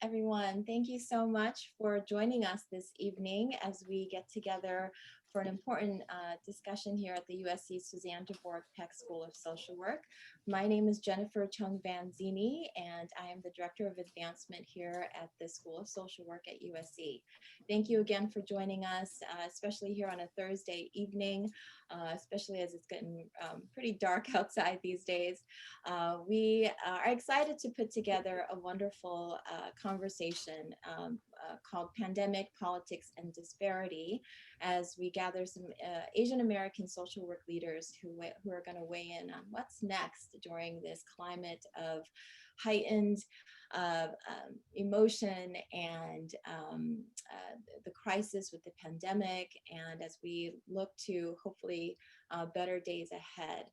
everyone. Thank you so much for joining us this evening as we get together for an important discussion here at the USC Suzanne Dworak-Peck School of Social Work. My name is Jennifer Chung Vanzini, and I am the Director of Advancement here at the School of Social Work at USC. Thank you again for joining us, especially here on a Thursday evening, especially as it's getting pretty dark outside these days. We are excited to put together a wonderful conversation called Pandemic, Politics, and Disparity as we gather some Asian American social work leaders who are going to weigh in on what's next during this climate of heightened emotion and the crisis with the pandemic, and as we look to hopefully better days ahead.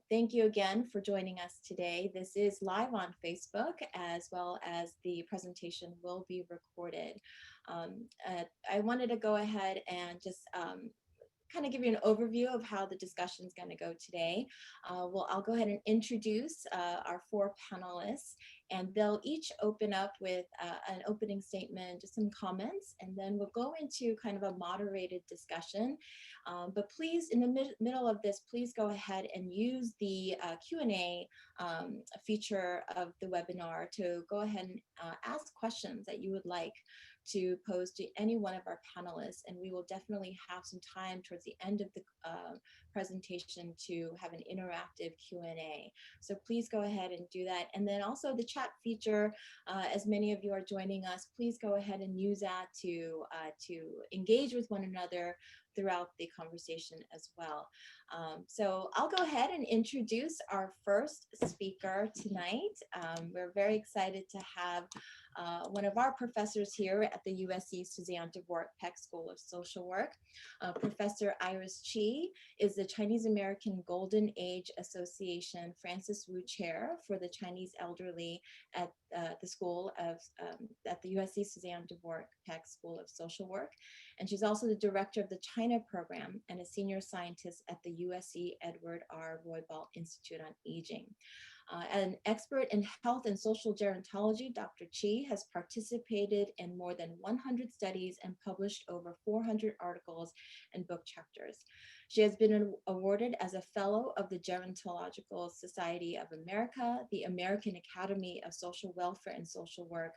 Thank you again for joining us today. This is live on Facebook, as well as the presentation will be recorded. I wanted to go ahead and just kind of give you an overview of how the discussion is going to go today. I'll go ahead and introduce our four panelists, and they'll each open up with an opening statement, just some comments, and then we'll go into kind of a moderated discussion. But please, in the middle of this, please go ahead and use the Q&A feature of the webinar to go ahead and ask questions that you would like to pose to any one of our panelists, and we will definitely have some time towards the end of the presentation to have an interactive Q&A. So please go ahead and do that. And then also the chat feature, as many of you are joining us, please go ahead and use that to engage with one another throughout the conversation as well. So I'll go ahead and introduce our first speaker tonight. We're very excited to have one of our professors here at the USC Suzanne Dworak-Peck School of Social Work. Professor Iris Chi is the Chinese American Golden Age Association Francis Wu Chair for the Chinese Elderly at the school of, at the USC Suzanne Dworak-Peck School of Social Work. And she's also the director of the China program and a senior scientist at the USC Edward R. Roybal Institute on Aging. An expert in health and social gerontology, Dr. Chi has participated in more than 100 studies and published over 400 articles and book chapters. She has been awarded as a fellow of the Gerontological Society of America, the American Academy of Social Welfare and Social Work,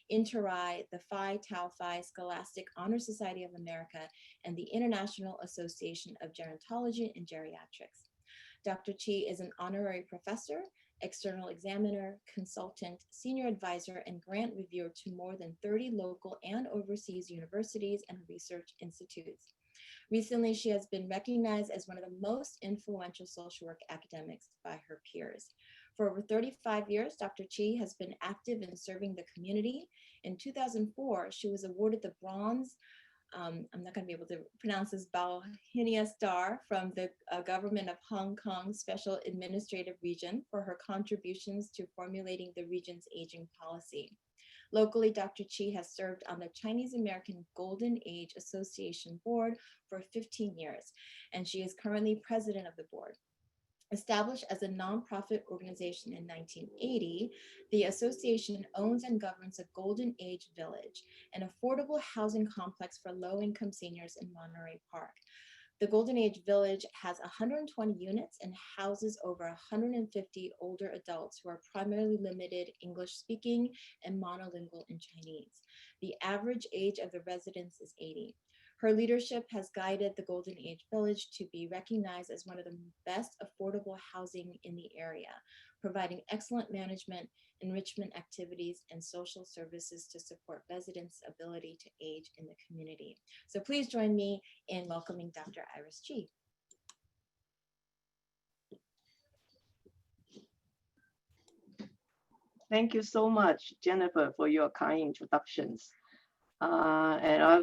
Inter-Rai, the Phi Tau Phi Scholastic Honor Society of America, and the International Association of Gerontology and Geriatrics. Dr. Chi is an honorary professor, external examiner, consultant, senior advisor, and grant reviewer to more than 30 local and overseas universities and research institutes. Recently, she has been recognized as one of the most influential social work academics by her peers. For over 35 years, Dr. Chi has been active in serving the community. In 2004, she was awarded the Bronze I'm not going to be able to pronounce this, Bauhinia Star from the government of Hong Kong Special Administrative Region for her contributions to formulating the region's aging policy. Locally, Dr. Chi has served on the Chinese American Golden Age Association Board for 15 years, and she is currently president of the board. Established as a nonprofit organization in 1980, the association owns and governs a Golden Age Village, an affordable housing complex for low-income seniors in Monterey Park. The Golden Age Village has 120 units and houses over 150 older adults who are primarily limited English speaking and monolingual in Chinese. The average age of the residents is 80. Her leadership has guided the Golden Age Village to be recognized as one of the best affordable housing in the area, providing excellent management, enrichment activities, and social services to support residents' ability to age in the community. So please join me in welcoming Dr. Iris Chi. Thank you so much, Jennifer, for your kind introductions. And I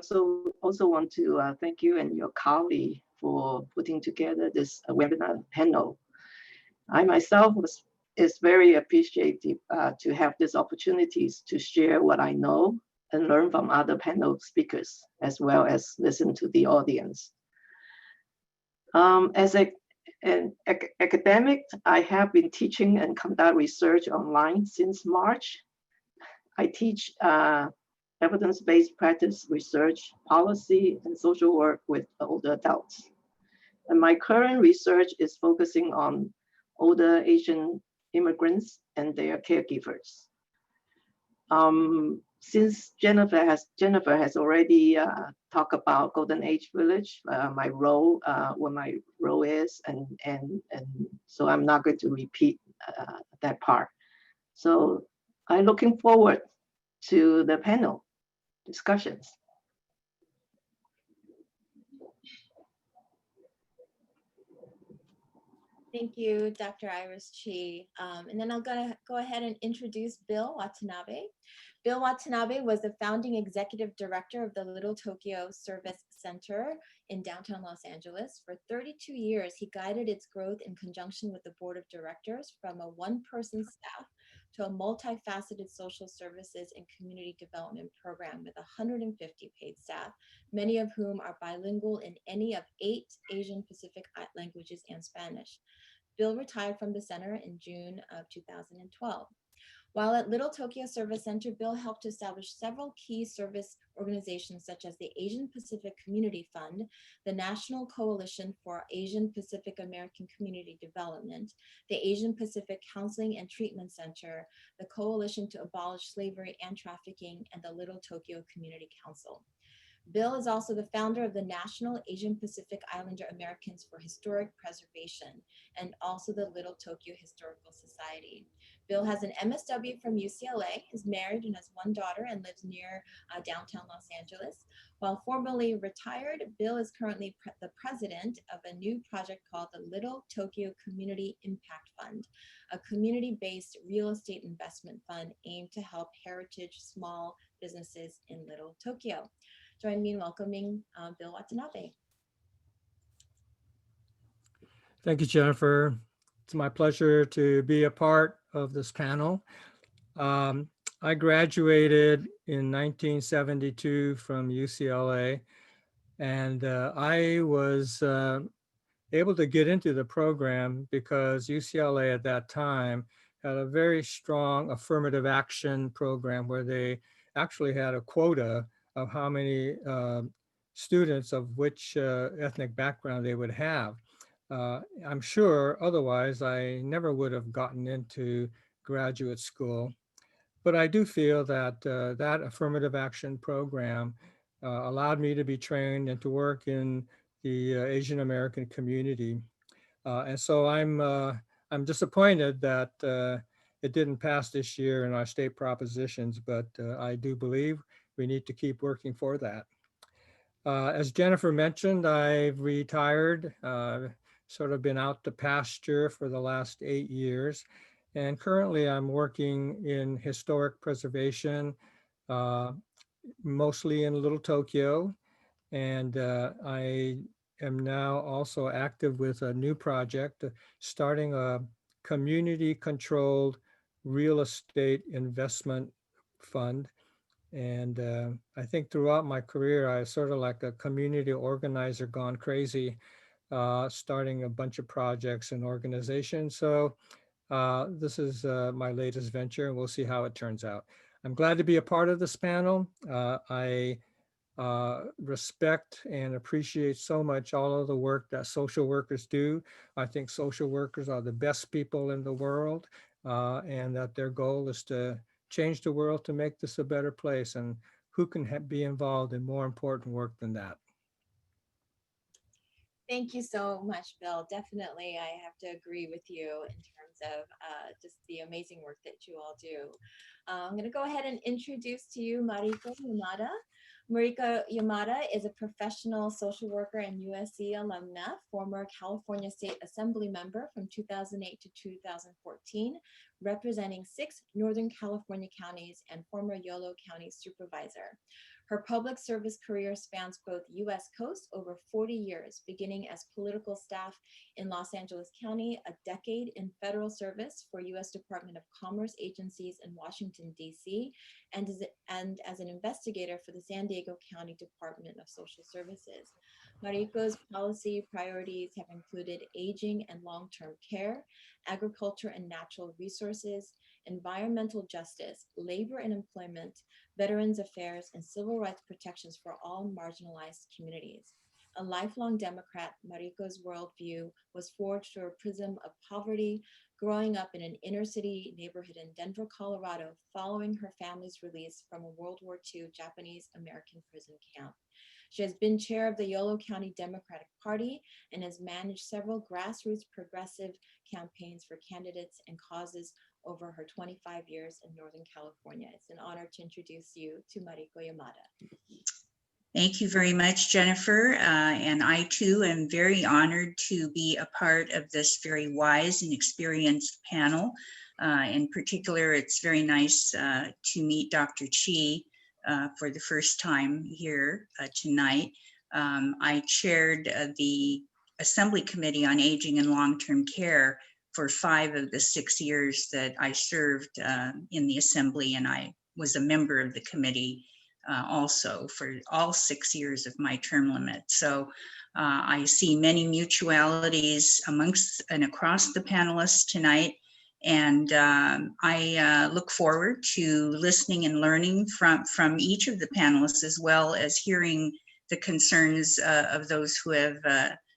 also want to thank you and your colleague for putting together this webinar panel. I myself is very appreciative to have these opportunities to share what I know and learn from other panel speakers, as well as listen to the audience. As an academic, I have been teaching and conduct research online since March I teach evidence-based practice research, policy, and social work with older adults. And my current research is focusing on older Asian immigrants and their caregivers. Since Jennifer has already talked about Golden Age Village, my role, what my role is, and so I'm not going to repeat that part. So I'm looking forward to the panel discussions. Thank you, Dr. Iris Chi. And then I'm gonna go ahead and introduce Bill Watanabe. Bill Watanabe was the founding executive director of the Little Tokyo Service Center in downtown Los Angeles. For 32 years, he guided its growth in conjunction with the board of directors from a one-person staff to a multifaceted social services and community development program with 150 paid staff, many of whom are bilingual in any of 8 Asian Pacific languages and Spanish. Bill retired from the center in June of 2012. While at Little Tokyo Service Center, Bill helped to establish several key service organizations such as the Asian Pacific Community Fund, the National Coalition for Asian Pacific American Community Development, the Asian Pacific Counseling and Treatment Center, the Coalition to Abolish Slavery and Trafficking, and the Little Tokyo Community Council. Bill is also the founder of the National Asian Pacific Islander Americans for Historic Preservation and also the Little Tokyo Historical Society. Bill has an MSW from UCLA, is married and has 1 daughter and lives near downtown Los Angeles. While formerly retired, Bill is currently the president of a new project called the Little Tokyo Community Impact Fund, a community-based real estate investment fund aimed to help heritage small businesses in Little Tokyo. Join me in welcoming Bill Watanabe. Thank you, Jennifer. It's my pleasure to be a part of this panel. I graduated in 1972 from UCLA, and I was able to get into the program because UCLA at that time had a very strong affirmative action program where they actually had a quota of how many students of which ethnic background they would have. I'm sure otherwise I never would have gotten into graduate school, but I do feel that that affirmative action program allowed me to be trained and to work in the Asian American community. And so I'm disappointed that it didn't pass this year in our state propositions, but I do believe we need to keep working for that. As Jennifer mentioned, I've retired, sort of been out to pasture for the last 8 years. And currently I'm working in historic preservation, mostly in Little Tokyo. And I am now also active with a new project, starting a community-controlled real estate investment fund. And I think throughout my career, I was sort of like a community organizer gone crazy, starting a bunch of projects and organizations. So this is my latest venture, and we'll see how it turns out. I'm glad to be a part of this panel. I respect and appreciate so much all of the work that social workers do. I think social workers are the best people in the world, and that their goal is to change the world to make this a better place. And who can be involved in more important work than that? Thank you so much, Bill. Definitely, I have to agree with you in terms of just the amazing work that you all do. I'm going to go ahead and introduce to you Mariko Yamada. Mariko Yamada is a professional social worker and USC alumna, former California State Assemblymember from 2008 to 2014, representing 6 Northern California counties and former Yolo County supervisor. Her public service career spans both U.S. coast over 40 years, beginning as political staff in Los Angeles County, a decade in federal service for U.S. Department of Commerce agencies in Washington, D.C., and as an investigator for the San Diego County Department of Social Services. Mariko's policy priorities have included aging and long-term care, agriculture and natural resources, environmental justice, labor and employment, veterans affairs, and civil rights protections for all marginalized communities. A lifelong Democrat, Mariko's worldview was forged through a prism of poverty, growing up in an inner city neighborhood in Denver, Colorado, following her family's release from a World War II Japanese American prison camp. She has been chair of the Yolo County Democratic Party and has managed several grassroots progressive campaigns for candidates and causes over her 25 years in Northern California. It's an honor to introduce you to Mariko Yamada. Thank you very much, Jennifer. And I too am very honored to be a part of this very wise and experienced panel. In particular, it's very nice to meet Dr. Chi for the first time here tonight. I chaired the Assembly Committee on Aging and Long-Term Care for 5 of the 6 years that I served in the Assembly, and I was a member of the committee also for all 6 years of my term limit. So I see many mutualities amongst and across the panelists tonight. And I look forward to listening and learning from each of the panelists, as well as hearing the concerns of those who have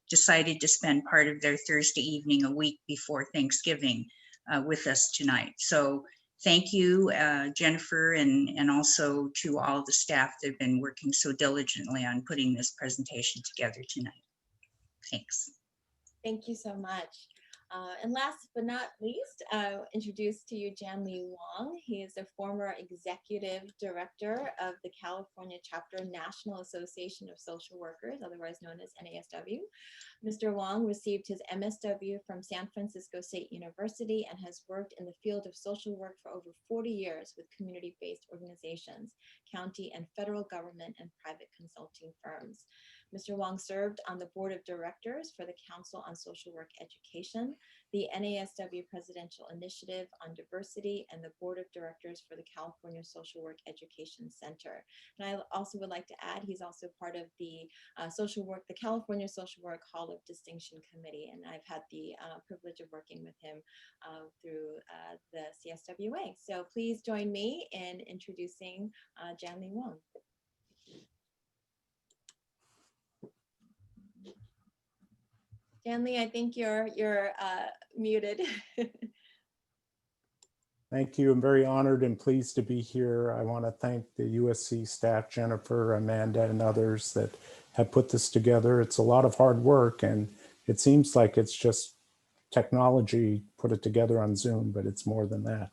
decided to spend part of their Thursday evening a week before Thanksgiving with us tonight. So thank you, Jennifer, and also to all the staff that have been working so diligently on putting this presentation together tonight. Thanks. Thank you so much. And last but not least, introduce to you Janlee Wong. He is a former executive director of the California Chapter National Association of Social Workers, otherwise known as NASW. Mr. Wong received his MSW from San Francisco State University and has worked in the field of social work for over 40 years with community-based organizations, county and federal government, and private consulting firms. Mr. Wong served on the board of directors for the Council on Social Work Education, the NASW Presidential Initiative on Diversity, and the board of directors for the California Social Work Education Center. And I also would like to add, he's also part of the the California Social Work Hall of Distinction Committee, and I've had the privilege of working with him through the CSWA. So please join me in introducing Janlee Wong. Janlee, I think you're muted. Thank you. I'm very honored and pleased to be here. I want to thank the USC staff, Jennifer, Amanda, and others that have put this together. It's a lot of hard work, and it seems like it's just technology put it together on Zoom, but it's more than that.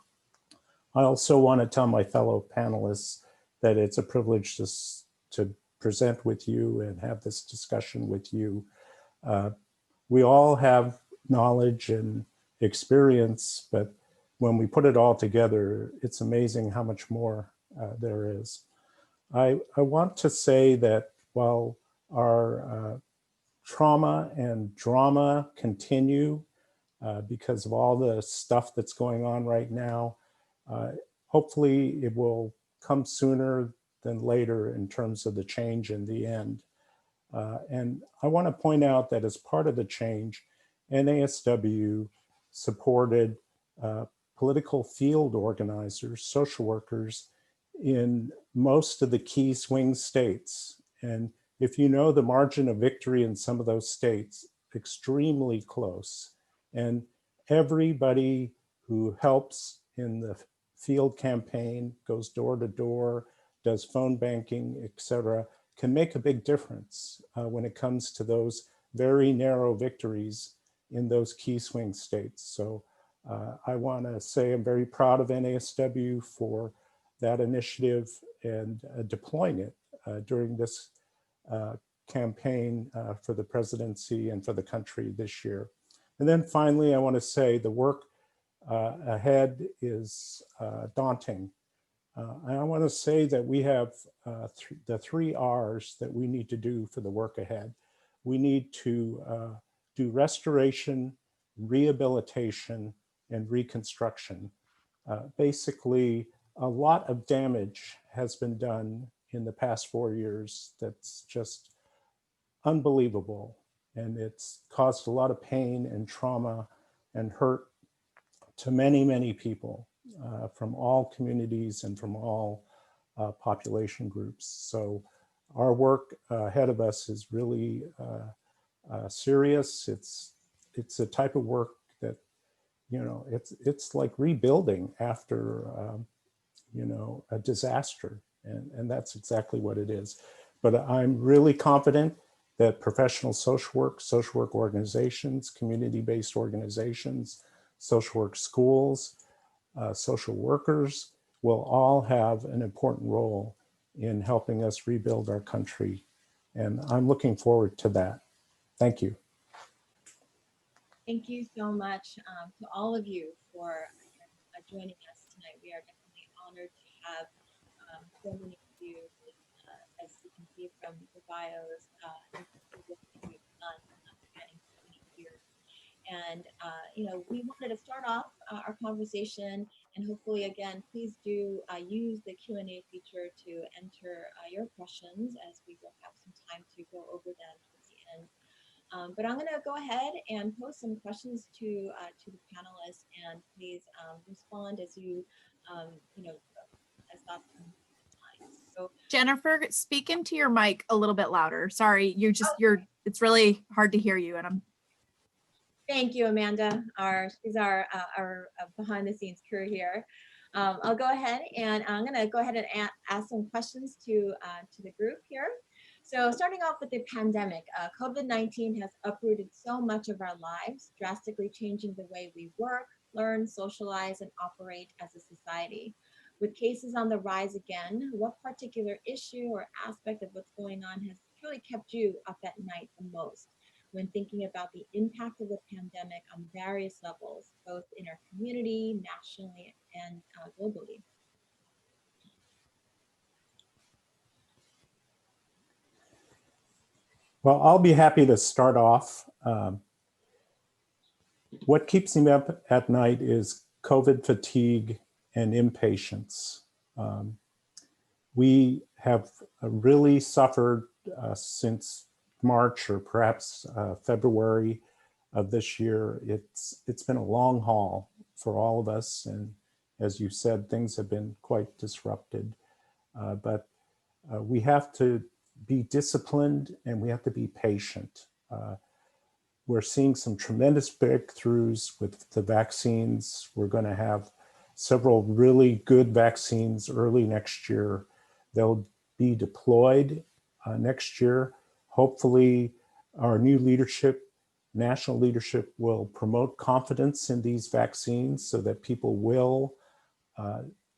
I also want to tell my fellow panelists that it's a privilege to present with you and have this discussion with you. We all have knowledge and experience, but when we put it all together, it's amazing how much more there is. I want to say that while our trauma and drama continue because of all the stuff that's going on right now, hopefully it will come sooner than later in terms of the change in the end. And I want to point out that as part of the change, NASW supported political field organizers, social workers in most of the key swing states. And if you know the margin of victory in some of those states, extremely close. And everybody who helps in the field campaign, goes door to door, does phone banking, etc., can make a big difference when it comes to those very narrow victories in those key swing states. So I want to say I'm very proud of NASW for that initiative and deploying it during this campaign for the presidency and for the country this year. And then finally, I want to say the work ahead is daunting. I want to say that we have the 3 R's that we need to do for the work ahead. We need to do restoration, rehabilitation, and reconstruction. Basically, a lot of damage has been done in the past 4 years that's just unbelievable. And it's caused a lot of pain and trauma and hurt to many, many people from all communities and from all population groups. So our work ahead of us is really serious. It's a type of work that, you know, it's like rebuilding after, you know, a disaster. And that's exactly what it is. But I'm really confident that professional social work organizations, community-based organizations, social work schools, social workers will all have an important role in helping us rebuild our country. And I'm looking forward to that. Thank you. Thank you so much to all of you for joining us tonight. We are definitely honored to have so many of you, as you can see from the bios, and the work that you've done spanning so many years. And you know, we wanted to start off our conversation, and hopefully, again, please do use the Q&A feature to enter your questions, as we will have some time to go over them towards the end. But I'm going to go ahead and pose some questions to the panelists, and please respond as you you know, as thoughts come to mind. So Jennifer, speak into your mic a little bit louder. Sorry, it's really hard to hear you, and I'm. thank you, Amanda. She's our behind the scenes crew here. I'll go ahead and I'm going to go ahead and ask some questions to the group here. So starting off with the pandemic, COVID-19 has uprooted so much of our lives, drastically changing the way we work, learn, socialize, and operate as a society. With cases on the rise again, what particular issue or aspect of what's going on has truly kept you up at night the most when thinking about the impact of the pandemic on various levels, both in our community, nationally, and globally? Well, I'll be happy to start off. What keeps me up at night is COVID fatigue and impatience. We have really suffered since March, or perhaps February of this year. It's been a long haul for all of us. And as you said, things have been quite disrupted. But we have to be disciplined and we have to be patient. We're seeing some tremendous breakthroughs with the vaccines. We're going to have several really good vaccines early next year. They'll be deployed next year. Hopefully, our new leadership, national leadership, will promote confidence in these vaccines so that people will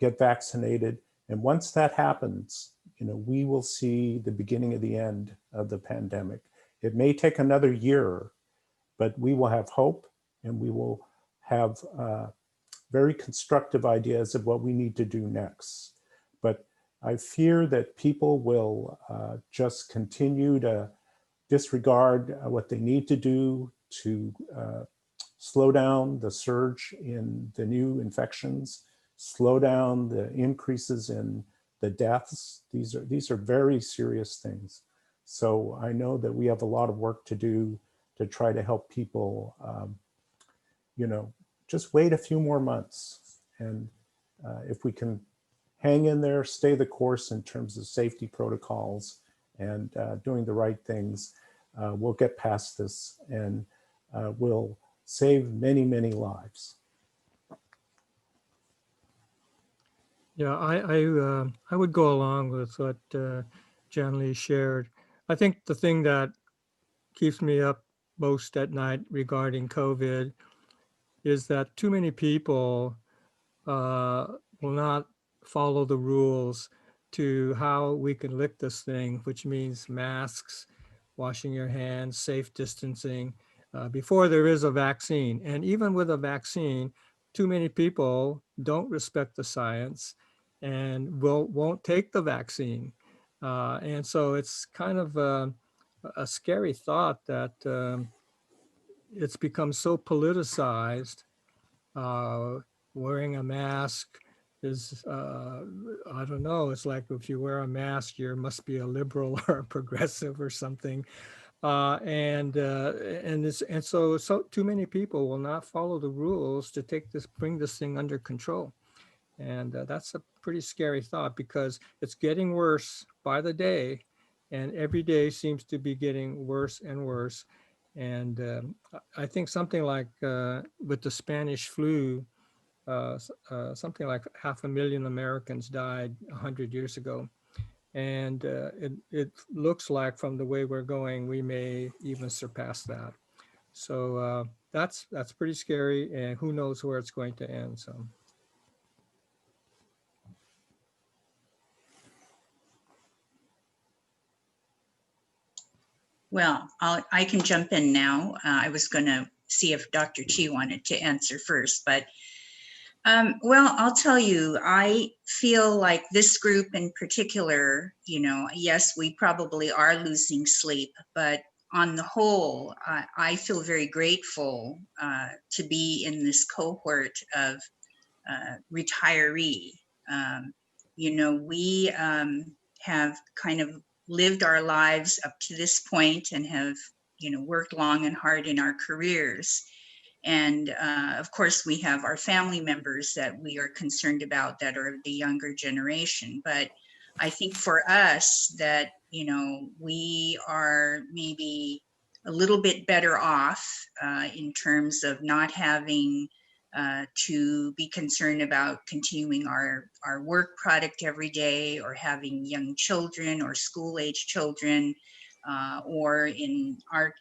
get vaccinated. And once that happens, you know, we will see the beginning of the end of the pandemic. It may take another year, but we will have hope and we will have very constructive ideas of what we need to do next. But I fear that people will just continue to disregard what they need to do to slow down the surge in the new infections, slow down the increases in the deaths. These are very serious things. So I know that we have a lot of work to do to try to help people, you know, just wait a few more months. And if we can hang in there, stay the course in terms of safety protocols and doing the right things, we'll get past this and we'll save many, many lives. Yeah, I would go along with what Janlee shared. I think the thing that keeps me up most at night regarding COVID is that too many people will not follow the rules to how we can lick this thing, which means masks, washing your hands, safe distancing, before there is a vaccine. And even with a vaccine, too many people don't respect the science and won't take the vaccine. And so it's kind of a scary thought that it's become so politicized. Wearing a mask is, I don't know, it's like if you wear a mask, you must be a liberal or a progressive or something. So too many people will not follow the rules to bring this thing under control. And that's a pretty scary thought, because it's getting worse by the day, and every day seems to be getting worse and worse. And I think something like with the Spanish flu, something like 500,000 Americans died 100 years ago. And it looks like, from the way we're going, we may even surpass that. So that's pretty scary, and who knows where it's going to end. So. Well, I can jump in now. I was going to see if Dr. Chi wanted to answer first, but well, I'll tell you, I feel like this group in particular, yes, we probably are losing sleep, but on the whole, I feel very grateful to be in this cohort of retiree. We have kind of lived our lives up to this point and have, worked long and hard in our careers. And of course, we have our family members that we are concerned about that are the younger generation. But I think for us that, we are maybe a little bit better off in terms of not having to be concerned about continuing our work product every day, or having young children or school-age children, or in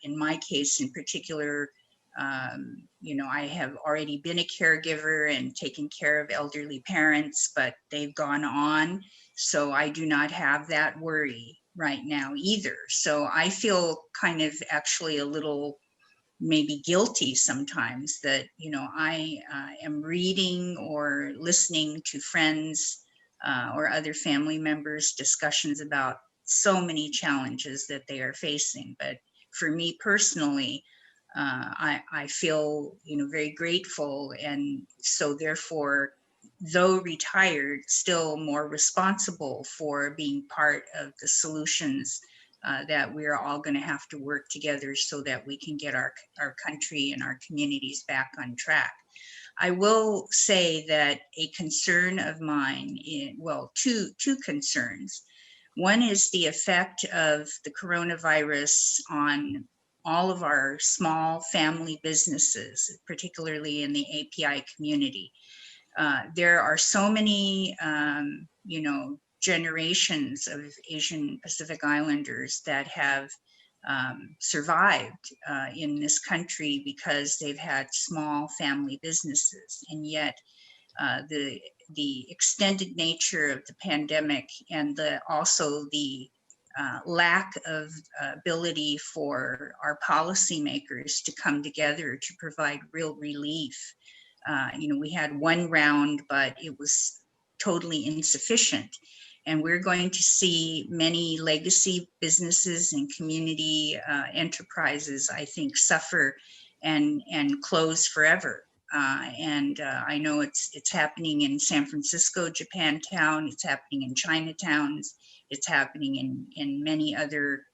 my case in particular, I have already been a caregiver and taken care of elderly parents, but they've gone on. So I do not have that worry right now either. So I feel kind of actually a little maybe guilty sometimes that, I am reading or listening to friends or other family members' discussions about so many challenges that they are facing. But for me personally, I feel, very grateful. And so therefore, though retired, still more responsible for being part of the solutions that we're all going to have to work together so that we can get our country and our communities back on track. I will say that a concern of mine, two concerns. One is the effect of the coronavirus on all of our small family businesses, particularly in the API community. There are so many, generations of Asian Pacific Islanders that have survived in this country because they've had small family businesses. And yet the extended nature of the pandemic and also the lack of ability for our policymakers to come together to provide real relief. We had one round, but it was totally insufficient. And we're going to see many legacy businesses and community enterprises, I think, suffer and close forever. I know it's happening in San Francisco, Japantown, it's happening in Chinatowns, it's happening in many other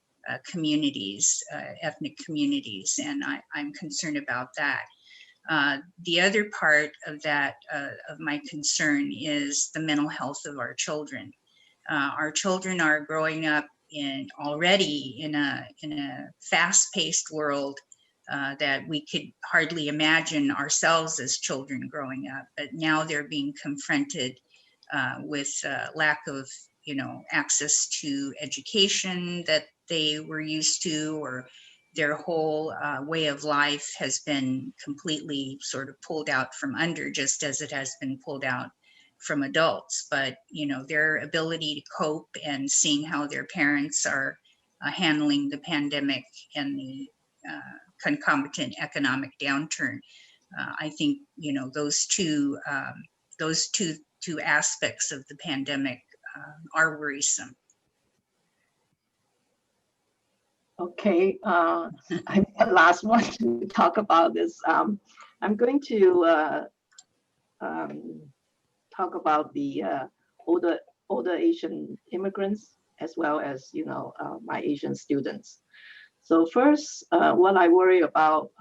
communities, ethnic communities, and I'm concerned about that. The other part of that, of my concern, is the mental health of our children. Our children are growing up already in a fast-paced world that we could hardly imagine ourselves as children growing up. But now they're being confronted with lack of, access to education that they were used to, or their whole way of life has been completely sort of pulled out from under, just as it has been pulled out from adults. But their ability to cope and seeing how their parents are handling the pandemic and the concomitant economic downturn, I think those two aspects of the pandemic are worrisome. Okay, I'm the last one to talk about this. I'm going to talk about the older Asian immigrants, as well as my Asian students. So first, what I worry about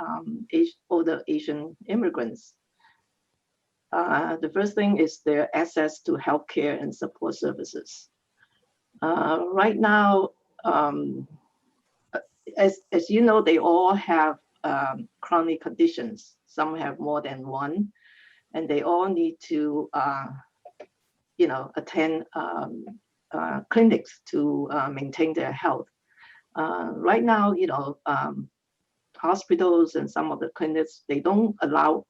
older Asian immigrants. The first thing is their access to healthcare and support services. Right now, as you know, they all have chronic conditions. Some have more than one, and they all need to, attend clinics to maintain their health. Right now, hospitals and some of the clinics, they don't allow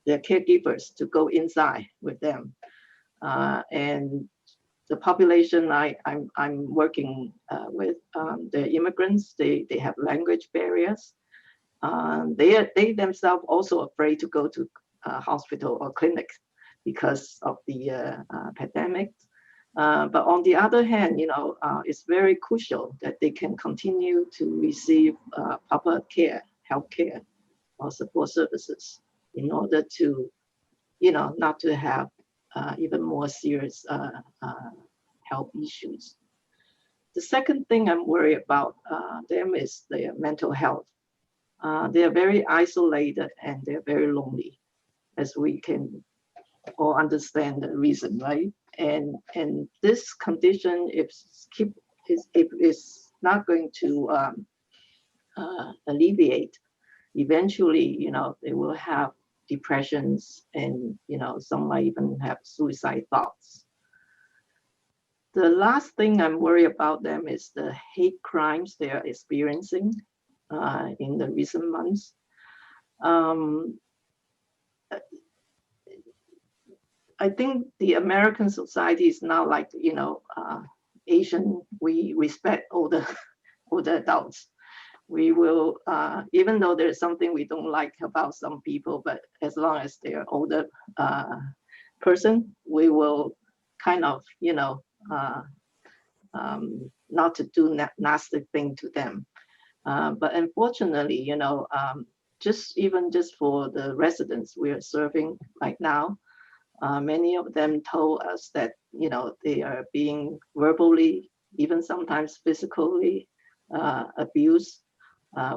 their caregivers to go inside with them. And the population I'm working with, the immigrants, they have language barriers. They themselves also afraid to go to hospital or clinic because of the pandemic. But on the other hand, it's very crucial that they can continue to receive proper care, healthcare, or support services in order to, not to have even more serious health issues. The second thing I'm worried about them is their mental health. They are very isolated and they're very lonely, as we can all understand the reason, right? And this condition, if it's not going to alleviate, eventually, they will have depressions and, some might even have suicide thoughts. The last thing I'm worried about them is the hate crimes they are experiencing in the recent months. I think the American society is now like, Asian, we respect older adults. We will, even though there's something we don't like about some people, but as long as they're older person, we will kind of, not to do nasty thing to them. But unfortunately, just for the residents we are serving right now, many of them told us that, they are being verbally, even sometimes physically abused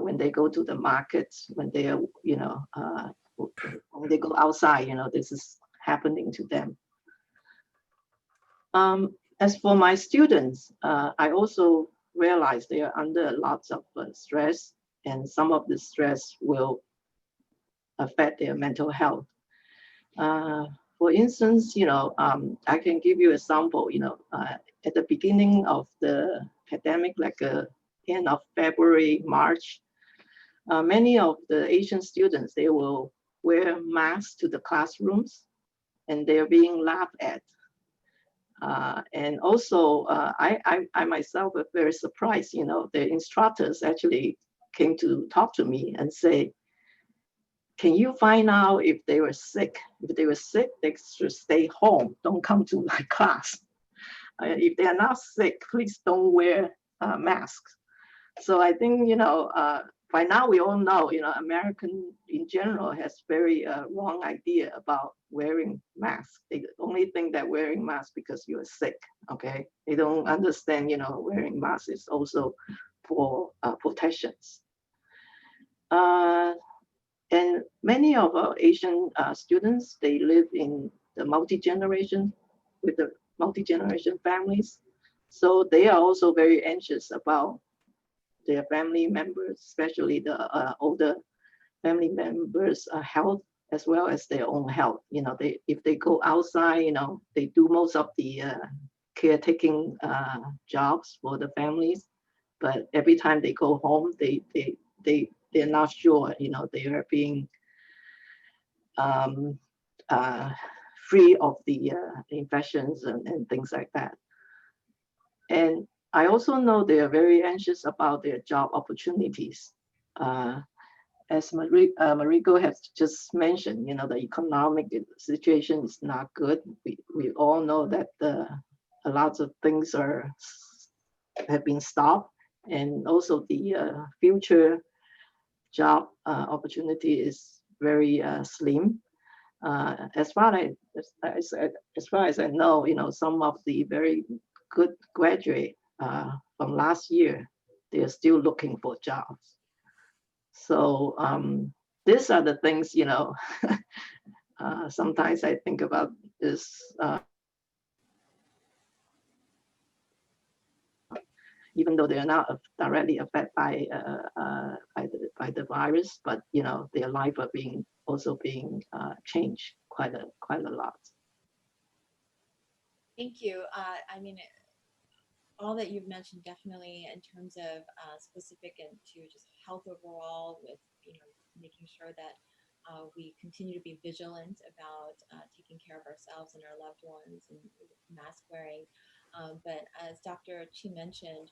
when they go to the markets, when they are, when they go outside, this is happening to them. As for my students, I also realize they are under lots of stress, and some of the stress will affect their mental health. For instance, I can give you a sample, at the beginning of the pandemic, like end of February, March, many of the Asian students, they will wear masks to the classrooms and they're being laughed at. And also, I myself was very surprised, the instructors actually came to talk to me and say, can you find out if they were sick? If they were sick, they should stay home. Don't come to my class. If they are not sick, please don't wear masks. So I think, by now we all know, American in general has very wrong idea about wearing masks. They only think that wearing masks because you're sick, okay? They don't understand, wearing masks is also for protections. And many of our Asian students, they live in the multi-generation, with the multi-generation families. So they are also very anxious about their family members, especially the older family members' health, as well as their own health. If they go outside, they do most of the caretaking jobs for the families. But every time they go home, they're not sure, they are being free of the infections and things like that. And I also know they are very anxious about their job opportunities. As Mariko has just mentioned, the economic situation is not good. We all know that a lot of things have been stopped, and also the future job opportunity is very slim. As far as I know, some of the very good graduate from last year, they are still looking for jobs. So these are the things, you know, sometimes I think about this. Even though they are not directly affected by the virus, but you know their life are also being changed quite a lot. Thank you. I mean, all that you've mentioned definitely in terms of specific and to just health overall, with making sure that we continue to be vigilant about taking care of ourselves and our loved ones and mask wearing. But as Dr. Chi mentioned,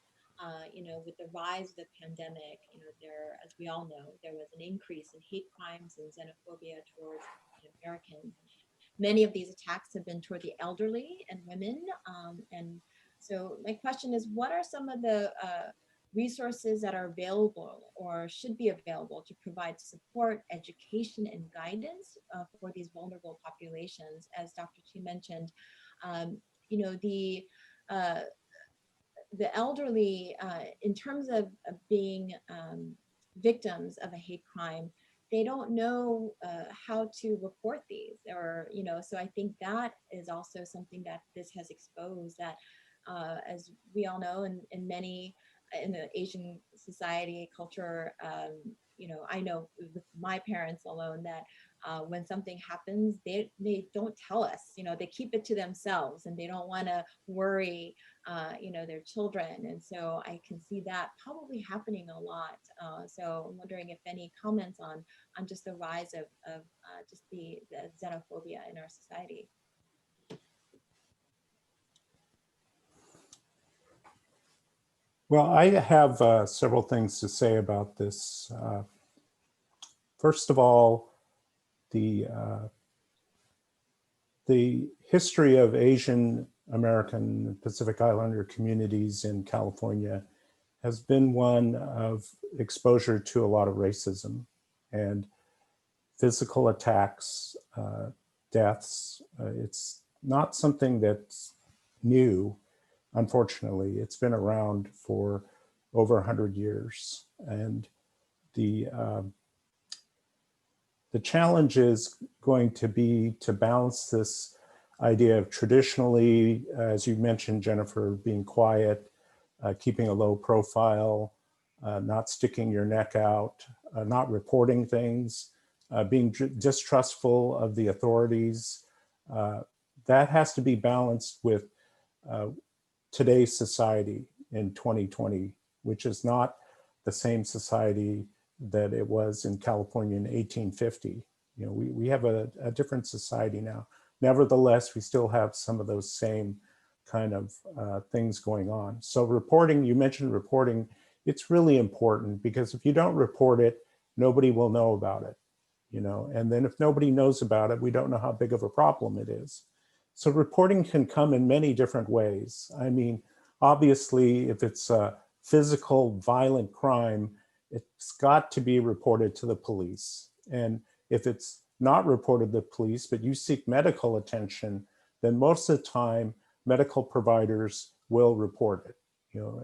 with the rise of the pandemic, there, as we all know, there was an increase in hate crimes and xenophobia towards African Americans. Many of these attacks have been toward the elderly and women. And so my question is, what are some of the resources that are available or should be available to provide support, education, and guidance for these vulnerable populations? As Dr. Chi mentioned, the elderly, in terms of being victims of a hate crime, they don't know how to report these, or so I think that is also something that this has exposed, that as we all know, in many in the Asian society culture, I know with my parents alone that when something happens, they don't tell us, they keep it to themselves, and they don't want to worry their children. And so I can see that probably happening a lot. So I'm wondering if any comments on just the rise of just the xenophobia in our society. Well, I have several things to say about this. First of all, the history of Asian American Pacific Islander communities in California has been one of exposure to a lot of racism and physical attacks, deaths. It's not something that's new. Unfortunately, it's been around for over 100 years. And the challenge is going to be to balance this idea of traditionally, as you mentioned, Jennifer, being quiet, keeping a low profile, not sticking your neck out, not reporting things, being distrustful of the authorities. That has to be balanced with today's society in 2020, which is not the same society that it was in California in 1850. We have a different society now. Nevertheless, we still have some of those same kind of things going on. So reporting, you mentioned reporting, it's really important, because if you don't report it, nobody will know about it, and then if nobody knows about it, we don't know how big of a problem it is. So reporting can come in many different ways. I mean, obviously, if it's a physical, violent crime, it's got to be reported to the police. And if it's not reported to the police, but you seek medical attention, then most of the time, medical providers will report it,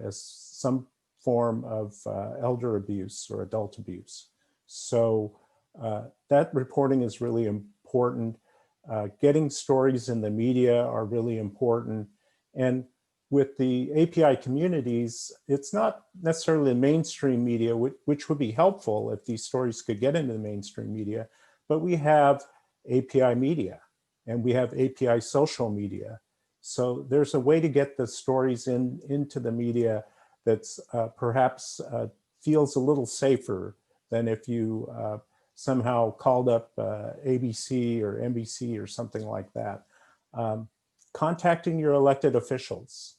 as some form of elder abuse or adult abuse. So that reporting is really important. Getting stories in the media are really important. And with the API communities, it's not necessarily the mainstream media, which would be helpful if these stories could get into the mainstream media, but we have API media and we have API social media. So there's a way to get the stories into the media that's perhaps feels a little safer than if you somehow called up ABC or NBC or something like that. Contacting your elected officials,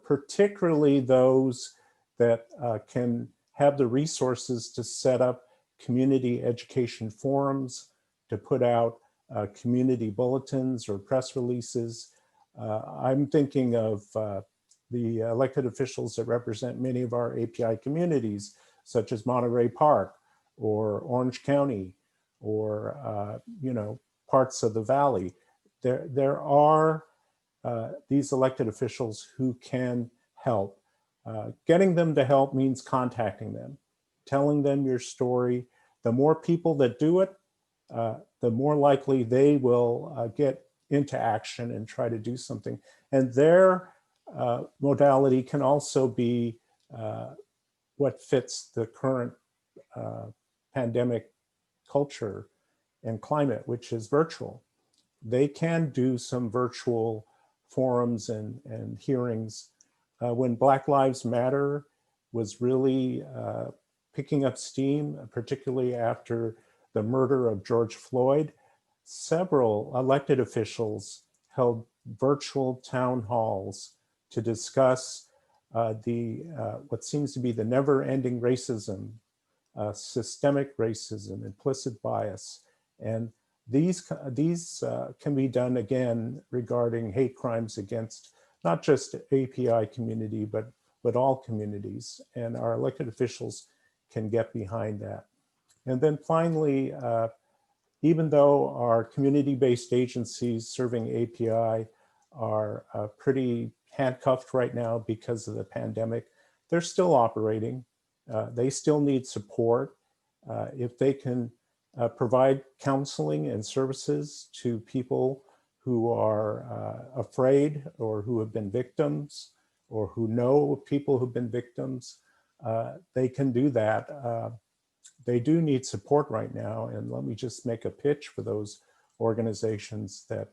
particularly those that can have the resources to set up community education forums, to put out community bulletins or press releases. I'm thinking of the elected officials that represent many of our API communities, such as Monterey Park or Orange County, or parts of the Valley. There are these elected officials who can help. Getting them to help means contacting them, telling them your story. The more people that do it, the more likely they will get into action and try to do something. And their modality can also be what fits the current pandemic culture and climate, which is virtual. They can do some virtual forums and hearings. When Black Lives Matter was really picking up steam, particularly after the murder of George Floyd, several elected officials held virtual town halls to discuss what seems to be the never-ending racism, systemic racism, implicit bias. And these can be done again regarding hate crimes against not just API community, but all communities. And our elected officials can get behind that. And then finally, even though our community-based agencies serving API are pretty handcuffed right now because of the pandemic, they're still operating. They still need support. If they can provide counseling and services to people who are afraid or who have been victims or who know people who've been victims, they can do that. They do need support right now. And let me just make a pitch for those organizations that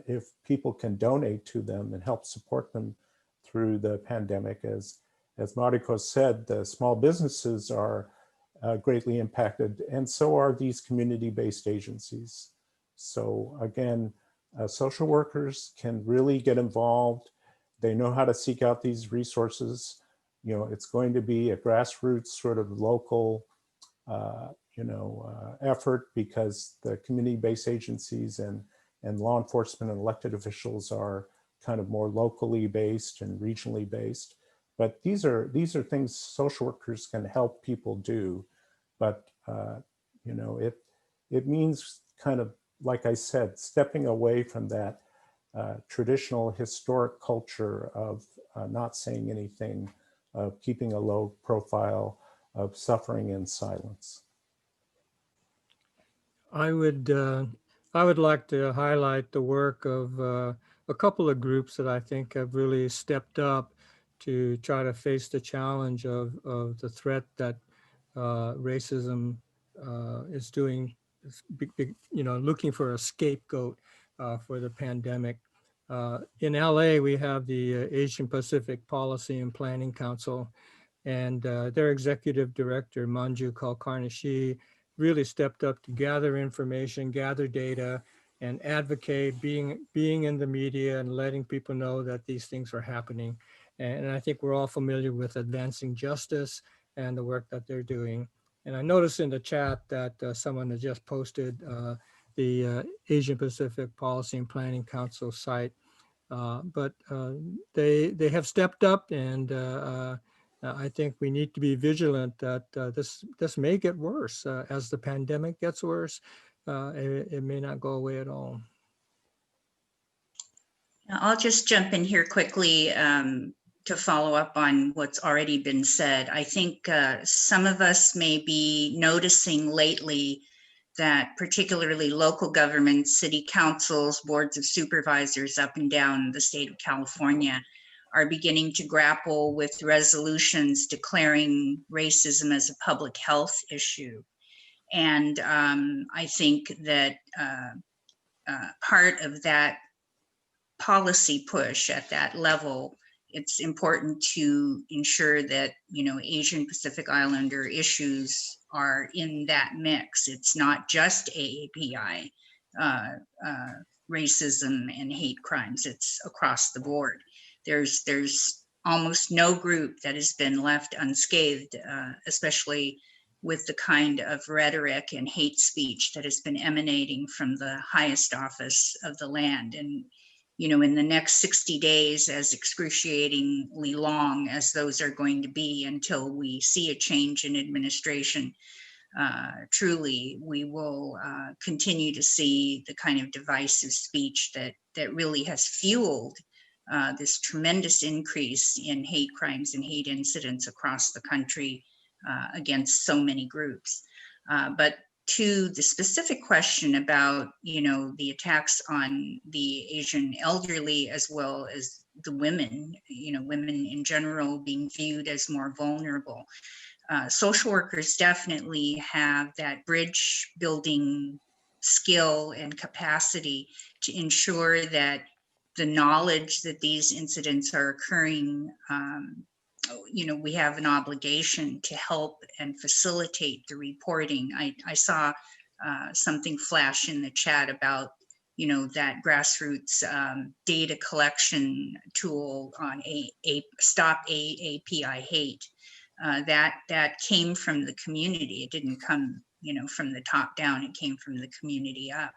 if people can donate to them and help support them through the pandemic, as Mariko said, the small businesses are greatly impacted, and so are these community-based agencies. So again, social workers can really get involved. They know how to seek out these resources. You know, it's going to be a grassroots sort of local effort, because the community-based agencies and law enforcement and elected officials are kind of more locally based and regionally based. But these are things social workers can help people do. But it means kind of, like I said, stepping away from that traditional historic culture of not saying anything, of keeping a low profile, of suffering in silence. I would like to highlight the work of a couple of groups that I think have really stepped up to try to face the challenge of the threat that racism is doing, looking for a scapegoat for the pandemic. In LA, we have the Asian Pacific Policy and Planning Council, and their executive director, Manju Kulkarni, really stepped up to gather information, gather data, and advocate, being in the media and letting people know that these things are happening. And I think we're all familiar with Advancing Justice and the work that they're doing. And I noticed in the chat that someone has just posted the Asian Pacific Policy and Planning Council site. But they have stepped up, and I think we need to be vigilant that this may get worse. As the pandemic gets worse, it may not go away at all. I'll just jump in here quickly to follow up on what's already been said. I think some of us may be noticing lately that particularly local governments, city councils, boards of supervisors up and down the state of California are beginning to grapple with resolutions declaring racism as a public health issue. And I think that part of that policy push at that level, it's important to ensure that, Asian Pacific Islander issues are in that mix. It's not just AAPI racism and hate crimes, it's across the board. There's almost no group that has been left unscathed, especially with the kind of rhetoric and hate speech that has been emanating from the highest office of the land. And in the next 60 days, as excruciatingly long as those are going to be until we see a change in administration, truly, we will continue to see the kind of divisive speech that really has fueled this tremendous increase in hate crimes and hate incidents across the country against so many groups. But to the specific question about, the attacks on the Asian elderly as well as the women, women in general being viewed as more vulnerable. Social workers definitely have that bridge building skill and capacity to ensure that the knowledge that these incidents are occurring, we have an obligation to help and facilitate the reporting. I saw something flash in the chat about, that grassroots data collection tool on Stop AAPI Hate. That came from the community. It didn't come, from the top down. It came from the community up.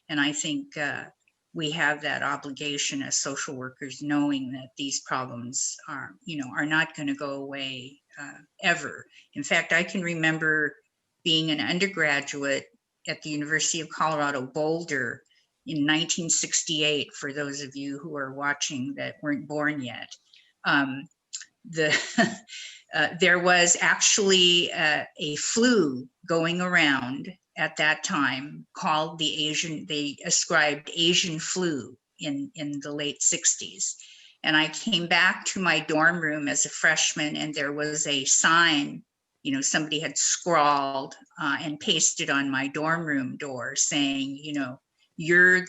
And I think we have that obligation as social workers, knowing that these problems are not going to go away ever. In fact, I can remember being an undergraduate at the University of Colorado Boulder in 1968, for those of you who are watching that weren't born yet. There was actually a flu going around at that time called they ascribed Asian flu in the late 60s. And I came back to my dorm room as a freshman, and there was a sign, somebody had scrawled and pasted on my dorm room door saying, you're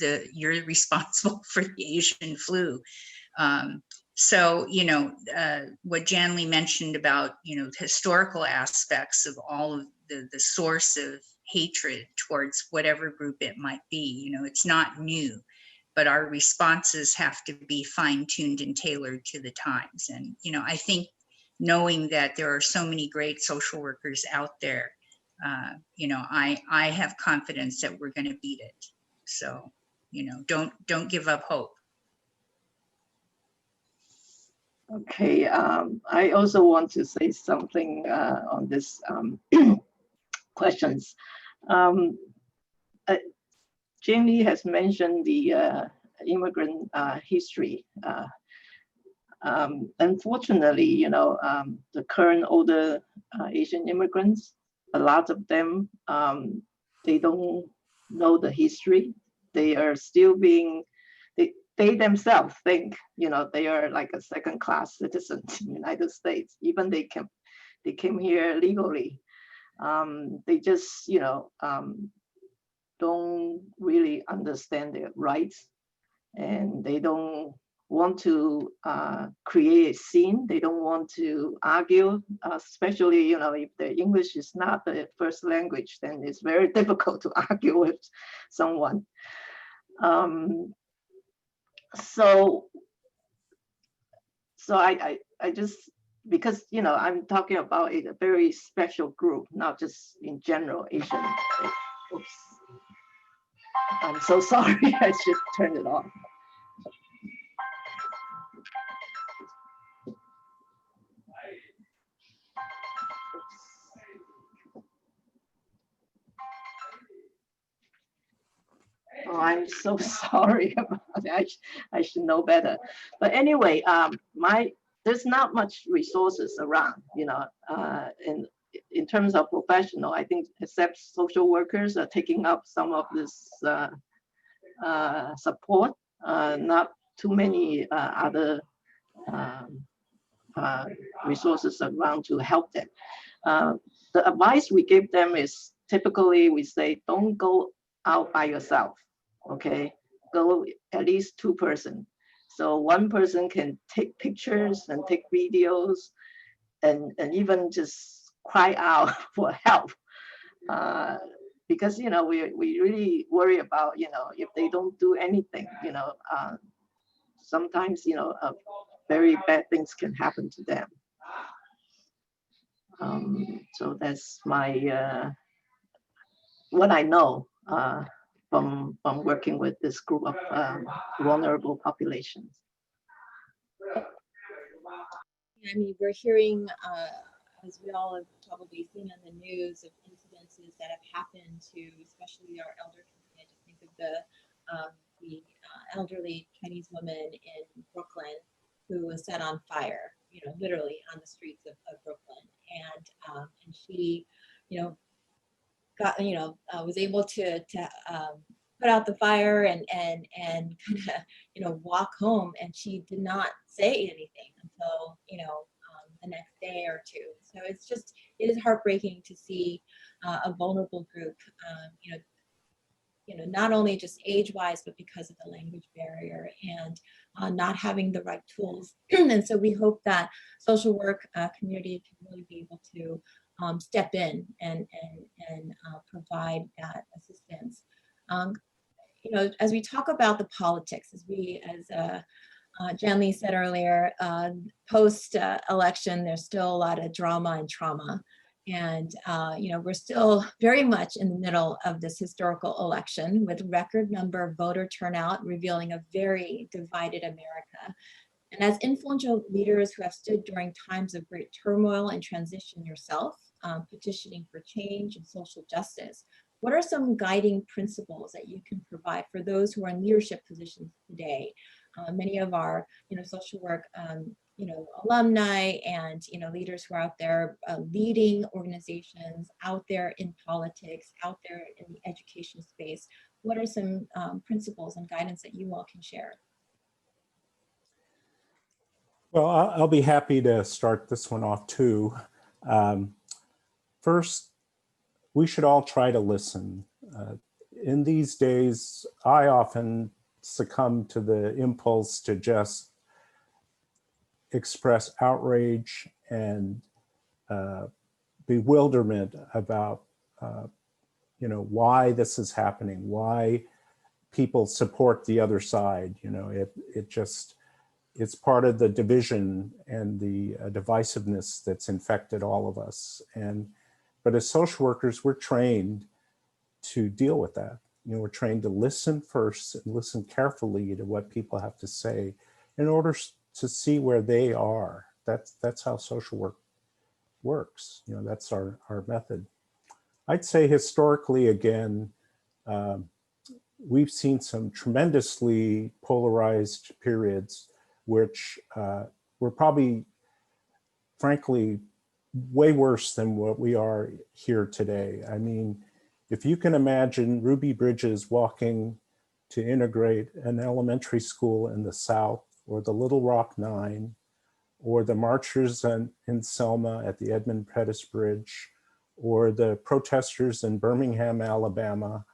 responsible for the Asian flu. So, what Janlee mentioned about, historical aspects of all of the source of hatred towards whatever group it might be, it's not new, but our responses have to be fine-tuned and tailored to the times. And, I think knowing that there are so many great social workers out there, I have confidence that we're going to beat it. So, don't give up hope. Okay, I also want to say something on this questions. Janlee has mentioned the immigrant history. Unfortunately, the current older Asian immigrants, a lot of them, they don't know the history. They are still being, they themselves think, they are like a second-class citizen in the United States. Even they came here legally. They just, don't really understand their rights, and they don't want to create a scene. They don't want to argue, especially, if the English is not the first language, then it's very difficult to argue with someone. So I just, because, I'm talking about a very special group, not just in general Asian. Oops. I'm so sorry, I should turn it off. Oh, I'm so sorry about it. I should know better. But anyway, there's not much resources around, in terms of professional. I think except social workers are taking up some of this support. Not too many other resources around to help them. The advice we give them is typically we say, don't go out by yourself. Okay, go at least 2 persons. So 1 person can take pictures and take videos and even just cry out for help. Because, we really worry about, if they don't do anything, sometimes, very bad things can happen to them. So that's my, what I know from working with this group of vulnerable populations. I mean, we're hearing, as we all have probably seen on the news, of incidences that have happened to, especially our elder community. I just think of the elderly Chinese woman in Brooklyn who was set on fire, literally on the streets of Brooklyn. And she, got, was able to put out the fire and kind of, walk home. And she did not say anything until, the next day or two. So it is heartbreaking to see a vulnerable group, not only just age-wise, but because of the language barrier and not having the right tools. And so we hope that social work community can really be able to step in and provide that assistance. As we talk about the politics, as Janlee said earlier, post-election, there's still a lot of drama and trauma. And, we're still very much in the middle of this historical election with record number voter turnout revealing a very divided America. And as influential leaders who have stood during times of great turmoil and transition yourself, petitioning for change and social justice, what are some guiding principles that you can provide for those who are in leadership positions today? Many of our, social work, alumni and, leaders who are out there leading organizations, out there in politics, out there in the education space. What are some principles and guidance that you all can share? Well, I'll be happy to start this one off too. First, we should all try to listen. In these days, I often succumb to the impulse to just express outrage and bewilderment about why this is happening, why people support the other side. It's part of the division and the divisiveness that's infected all of us. But as social workers, we're trained to deal with that. We're trained to listen first and listen carefully to what people have to say in order to see where they are. That's how social work works. That's our method. I'd say historically, again, we've seen some tremendously polarized periods, which were probably, frankly, way worse than what we are here today. I mean, if you can imagine Ruby Bridges walking to integrate an elementary school in the South, or the Little Rock Nine, or the marchers in Selma at the Edmund Pettus Bridge, or the protesters in Birmingham, Alabama,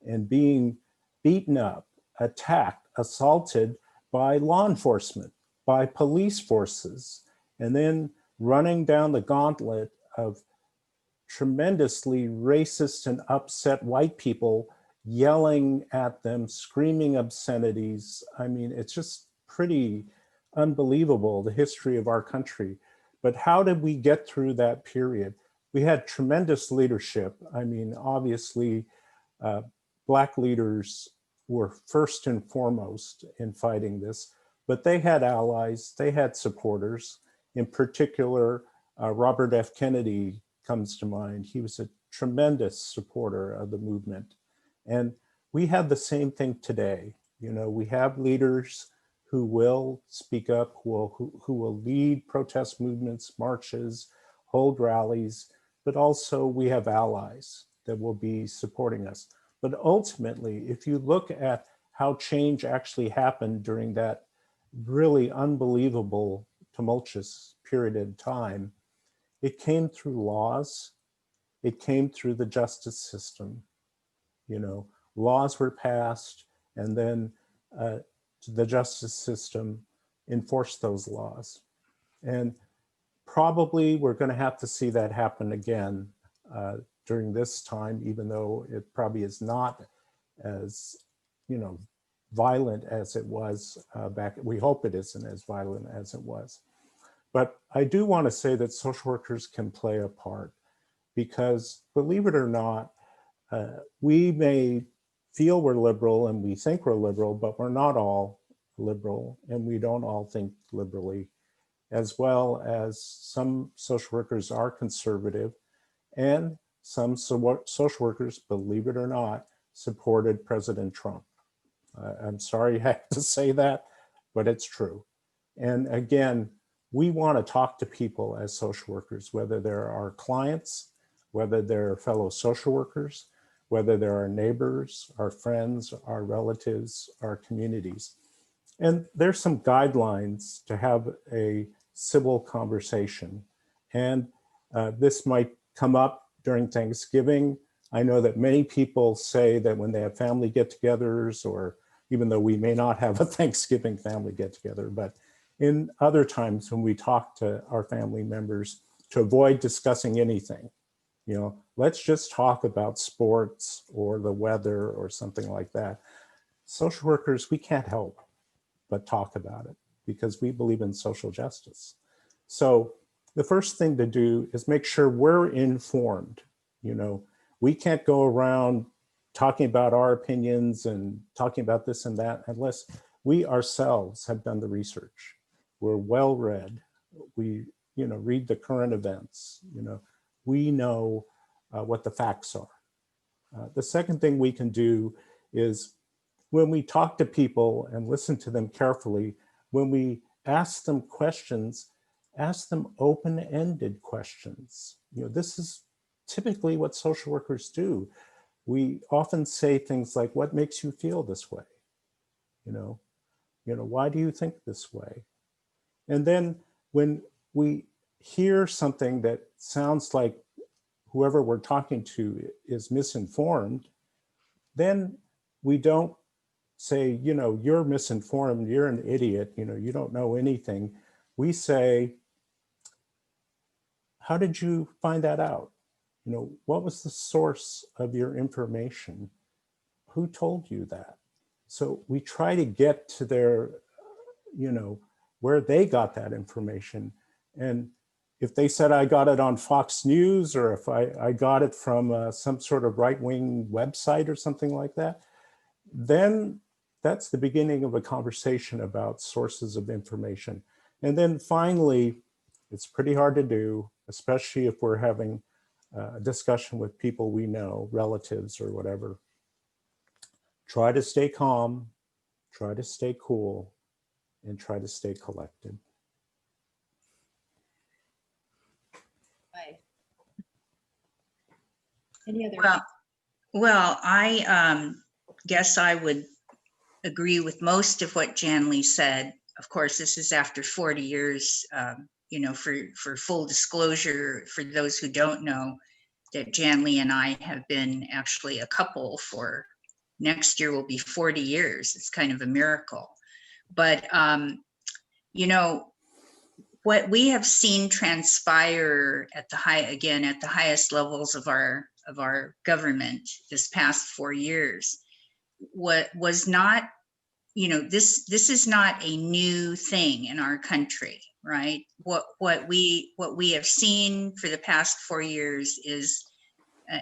and being beaten up, attacked, assaulted by law enforcement, by police forces, and then running down the gauntlet of tremendously racist and upset white people yelling at them, screaming obscenities. I mean, it's just pretty unbelievable, the history of our country. But how did we get through that period? We had tremendous leadership. I mean, obviously, Black leaders were first and foremost in fighting this, but they had allies, they had supporters. In particular, Robert F. Kennedy comes to mind. He was a tremendous supporter of the movement. And we have the same thing today. We have leaders who will speak up, who will lead protest movements, marches, hold rallies, but also we have allies that will be supporting us. But ultimately, if you look at how change actually happened during that really unbelievable, tumultuous period of time, it came through laws, it came through the justice system. Laws were passed, and then the justice system enforced those laws. And probably we're going to have to see that happen again during this time, even though it probably is not as, violent as it was back. We hope it isn't as violent as it was. But I do want to say that social workers can play a part because, believe it or not, we may feel we're liberal and we think we're liberal, but we're not all liberal and we don't all think liberally, as well as some social workers are conservative and some social workers, believe it or not, supported President Trump. I'm sorry I have to say that, but it's true. And again, we want to talk to people as social workers, whether they're our clients, whether they're fellow social workers, whether they're our neighbors, our friends, our relatives, our communities. And there's some guidelines to have a civil conversation. And this might come up during Thanksgiving. I know that many people say that when they have family get-togethers, or even though we may not have a Thanksgiving family get-together, but in other times when we talk to our family members, to avoid discussing anything, you know, let's just talk about sports or the weather or something like that. Social workers, we can't help but talk about it because we believe in social justice. So the first thing to do is make sure we're informed. You know, we can't go around talking about our opinions and talking about this and that unless we ourselves have done the research. We're well read. We, you know, read the current events. You know, we know what the facts are. The second thing we can do is when we talk to people and listen to them carefully, when we ask them questions, ask them open-ended questions. You know, this is typically what social workers do. We often say things like, what makes you feel this way? You know, why do you think this way? And then when we hear something that sounds like whoever we're talking to is misinformed, then we don't say, you know, you're misinformed, you're an idiot, you know, you don't know anything. We say, how did you find that out? You know, what was the source of your information? Who told you that? So we try to get to their, you know, where they got that information. And if they said I got it on Fox News, or if I got it from some sort of right-wing website or something like that, then that's the beginning of a conversation about sources of information. And then finally, it's pretty hard to do, especially if we're having a discussion with people we know, relatives or whatever. Try to stay calm, try to stay cool, and try to stay collected. Right. Any other? Well, I guess I would agree with most of what Janlee said. Of course, this is after 40 years, you know, for full disclosure, for those who don't know, that Janlee and I have been actually a couple for next year will be 40 years. It's kind of a miracle. But, you know, what we have seen transpire at the highest levels of our government this past 4 years, what was not, you know, this is not a new thing in our country, right? What we have seen for the past 4 years is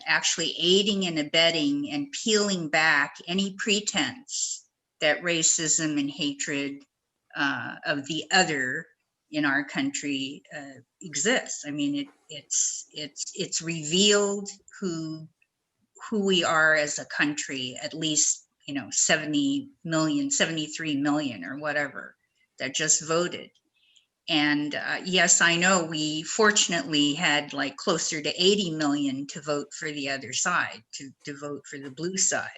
actually aiding and abetting and peeling back any pretense that racism and hatred of the other in our country exists. I mean, it's revealed who we are as a country, at least, you know, 70 million, 73 million or whatever that just voted. And yes, I know we fortunately had like closer to 80 million to vote for the other side, to vote for the blue side.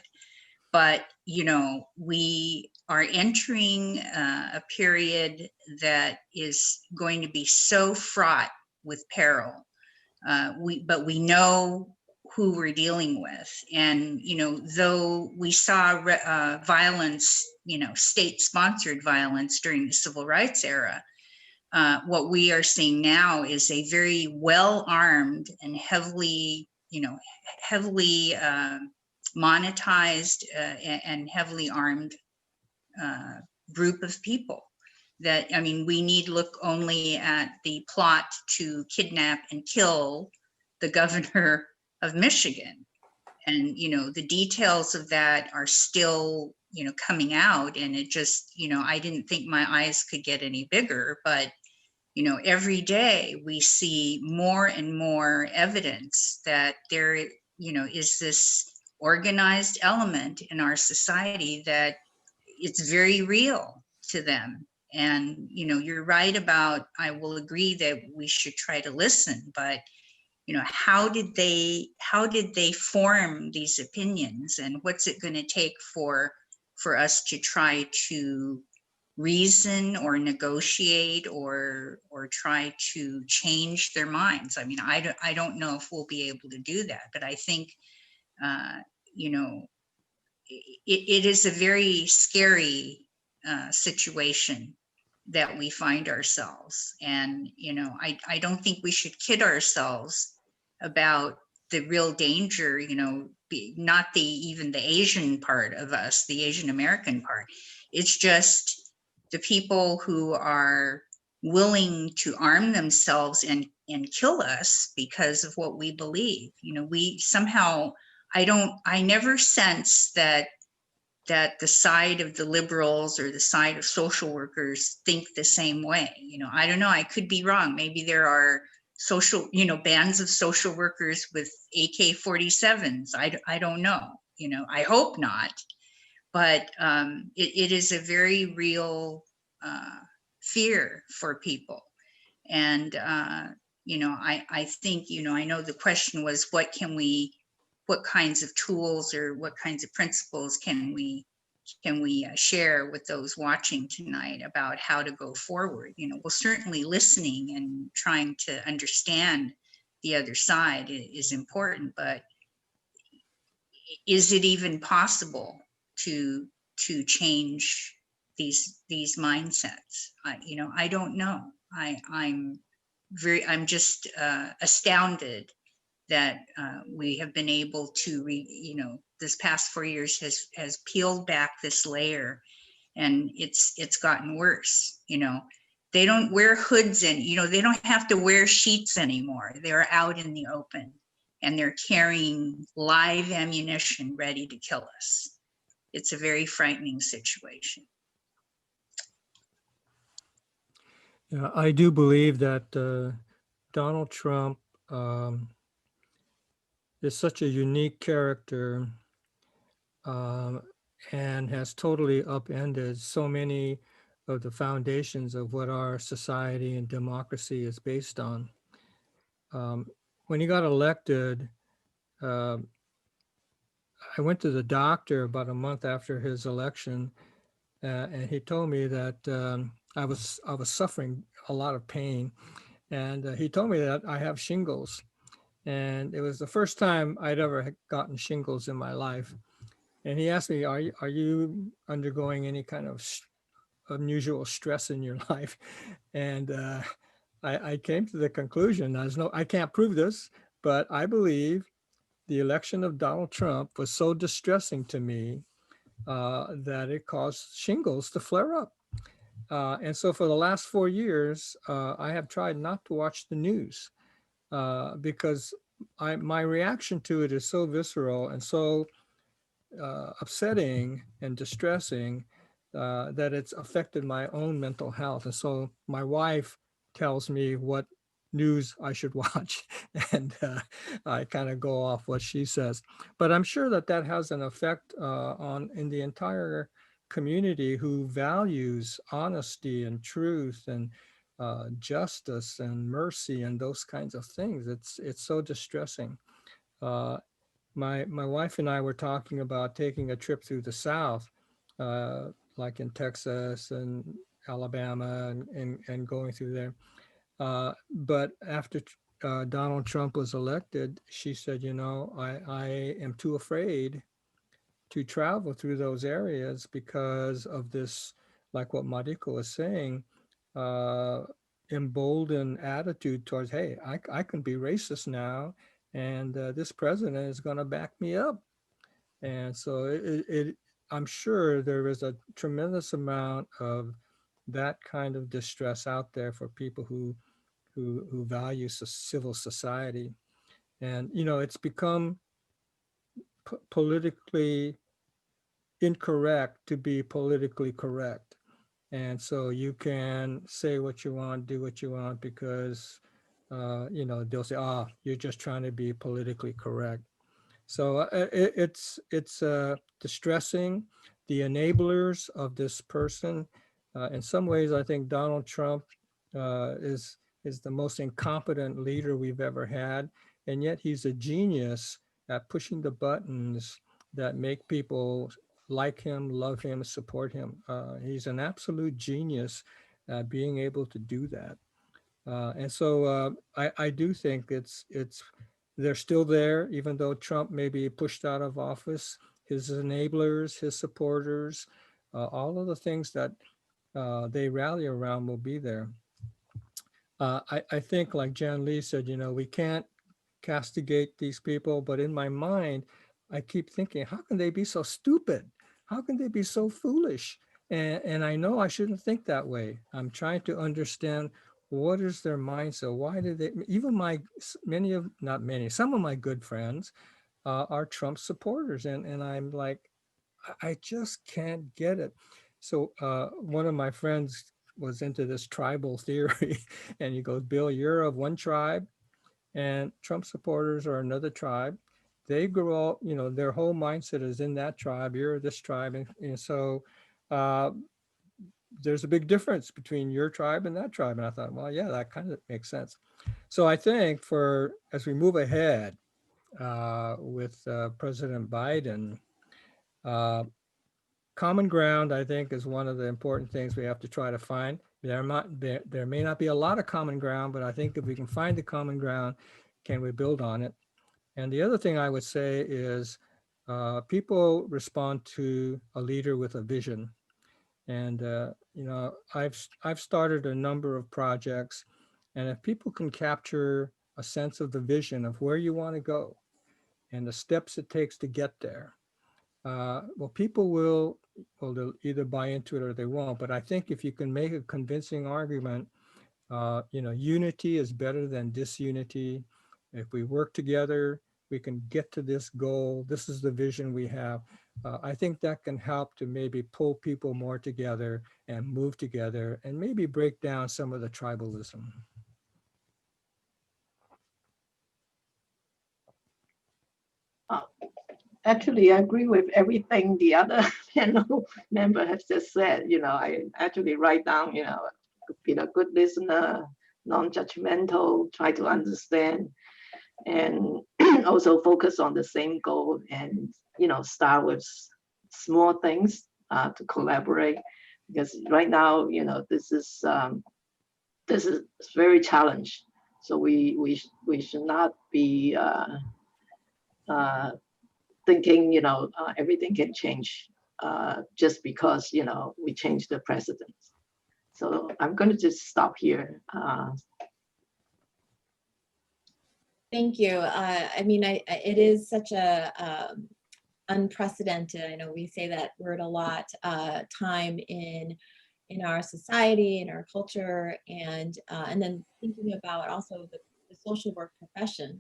But, you know, we are entering a period that is going to be so fraught with peril. But we know who we're dealing with. And, you know, though we saw violence, you know, state-sponsored violence during the civil rights era, what we are seeing now is a very well-armed and heavily, you know, heavily monetized and heavily armed group of people that, I mean, we need look only at the plot to kidnap and kill the governor of Michigan. And, you know, the details of that are still, you know, coming out. And it just, you know, I didn't think my eyes could get any bigger, but, you know, every day we see more and more evidence that there, you know, is this organized element in our society that it's very real to them. And, you know, you're right about, I will agree that we should try to listen, but, you know, how did they form these opinions, and what's it going to take for us to try to reason or negotiate or try to change their minds? I mean, I don't know if we'll be able to do that, but I think, you know, it is a very scary situation that we find ourselves. And, you know, I don't think we should kid ourselves about the real danger, you know, not even the Asian part of us, the Asian American part. It's just the people who are willing to arm themselves and kill us because of what we believe. You know, we somehow, I never sense that the side of the liberals or the side of social workers think the same way. You know, I don't know, I could be wrong. Maybe there are social, you know, bands of social workers with AK-47s. I don't know, you know, I hope not. But it is a very real fear for people. And, you know, I think, you know, I know the question was, what kinds of tools or what kinds of principles can we share with those watching tonight about how to go forward? You know, well, certainly listening and trying to understand the other side is important, but is it even possible to change these mindsets? You know, I don't know. I'm just astounded that we have been able to, you know, this past 4 years has peeled back this layer, and it's gotten worse. You know, they don't wear hoods and, you know, they don't have to wear sheets anymore. They're out in the open and they're carrying live ammunition ready to kill us. It's a very frightening situation. Yeah, I do believe that Donald Trump is such a unique character and has totally upended so many of the foundations of what our society and democracy is based on. When he got elected, I went to the doctor about a month after his election, and he told me that I was suffering a lot of pain, and he told me that I have shingles. And it was the first time I'd ever gotten shingles in my life. And he asked me, are you undergoing any kind of unusual stress in your life? And I came to the conclusion, I can't prove this, but I believe the election of Donald Trump was so distressing to me that it caused shingles to flare up. And so for the last 4 years, I have tried not to watch the news because my reaction to it is so visceral and so upsetting and distressing that it's affected my own mental health. And so my wife tells me what news I should watch, and I kind of go off what she says. But I'm sure that has an effect in the entire community who values honesty and truth and justice and mercy and those kinds of things. It's so distressing. My wife and I were talking about taking a trip through the South, like in Texas and Alabama and going through there. But after Donald Trump was elected, she said, you know, I am too afraid to travel through those areas because of this, like what Mariko was saying, emboldened attitude towards, hey, I can be racist now, and this president is going to back me up. And so I'm sure there is a tremendous amount of that kind of distress out there for people who value civil society. And, you know, it's become politically incorrect to be politically correct. And so you can say what you want, do what you want, because, you know, they'll say, you're just trying to be politically correct. So it's distressing, the enablers of this person. In some ways, I think Donald Trump is the most incompetent leader we've ever had, and yet he's a genius at pushing the buttons that make people like him, love him, support him. He's an absolute genius at being able to do that. And so I do think they're still there, even though Trump may be pushed out of office. His enablers, his supporters, all of the things that they rally around will be there. I think, like Janlee said, we can't castigate these people, but in my mind, I keep thinking, how can they be so stupid? How can they be so foolish? And I know I shouldn't think that way. I'm trying to understand what is their mindset. Why did they, even some of my good friends are Trump supporters. And I'm like, I just can't get it. So one of my friends was into this tribal theory and he goes, Bill, you're of one tribe and Trump supporters are another tribe. They grow up, their whole mindset is in that tribe, you're this tribe. And so there's a big difference between your tribe and that tribe. And I thought, well, yeah, that kind of makes sense. So I think as we move ahead with President Biden, common ground, I think, is one of the important things we have to try to find. There may not be a lot of common ground, but I think if we can find the common ground, can we build on it? And the other thing I would say is people respond to a leader with a vision. And I've started a number of projects, and if people can capture a sense of the vision of where you want to go and the steps it takes to get there, well, people will they'll either buy into it or they won't. But I think if you can make a convincing argument, unity is better than disunity. If we work together, we can get to this goal. This is the vision we have. I think that can help to maybe pull people more together and move together and maybe break down some of the tribalism. Actually, I agree with everything the other panel member has just said. I actually write down, be a good listener, non-judgmental, try to understand, and also focus on the same goal and, start with small things to collaborate. Because right now, this is very challenged. So we should not be thinking, everything can change just because, we change the precedent. So I'm going to just stop here. Thank you. It is such a unprecedented, I know we say that word a lot, time in our society, in our culture, and then thinking about also the social work profession,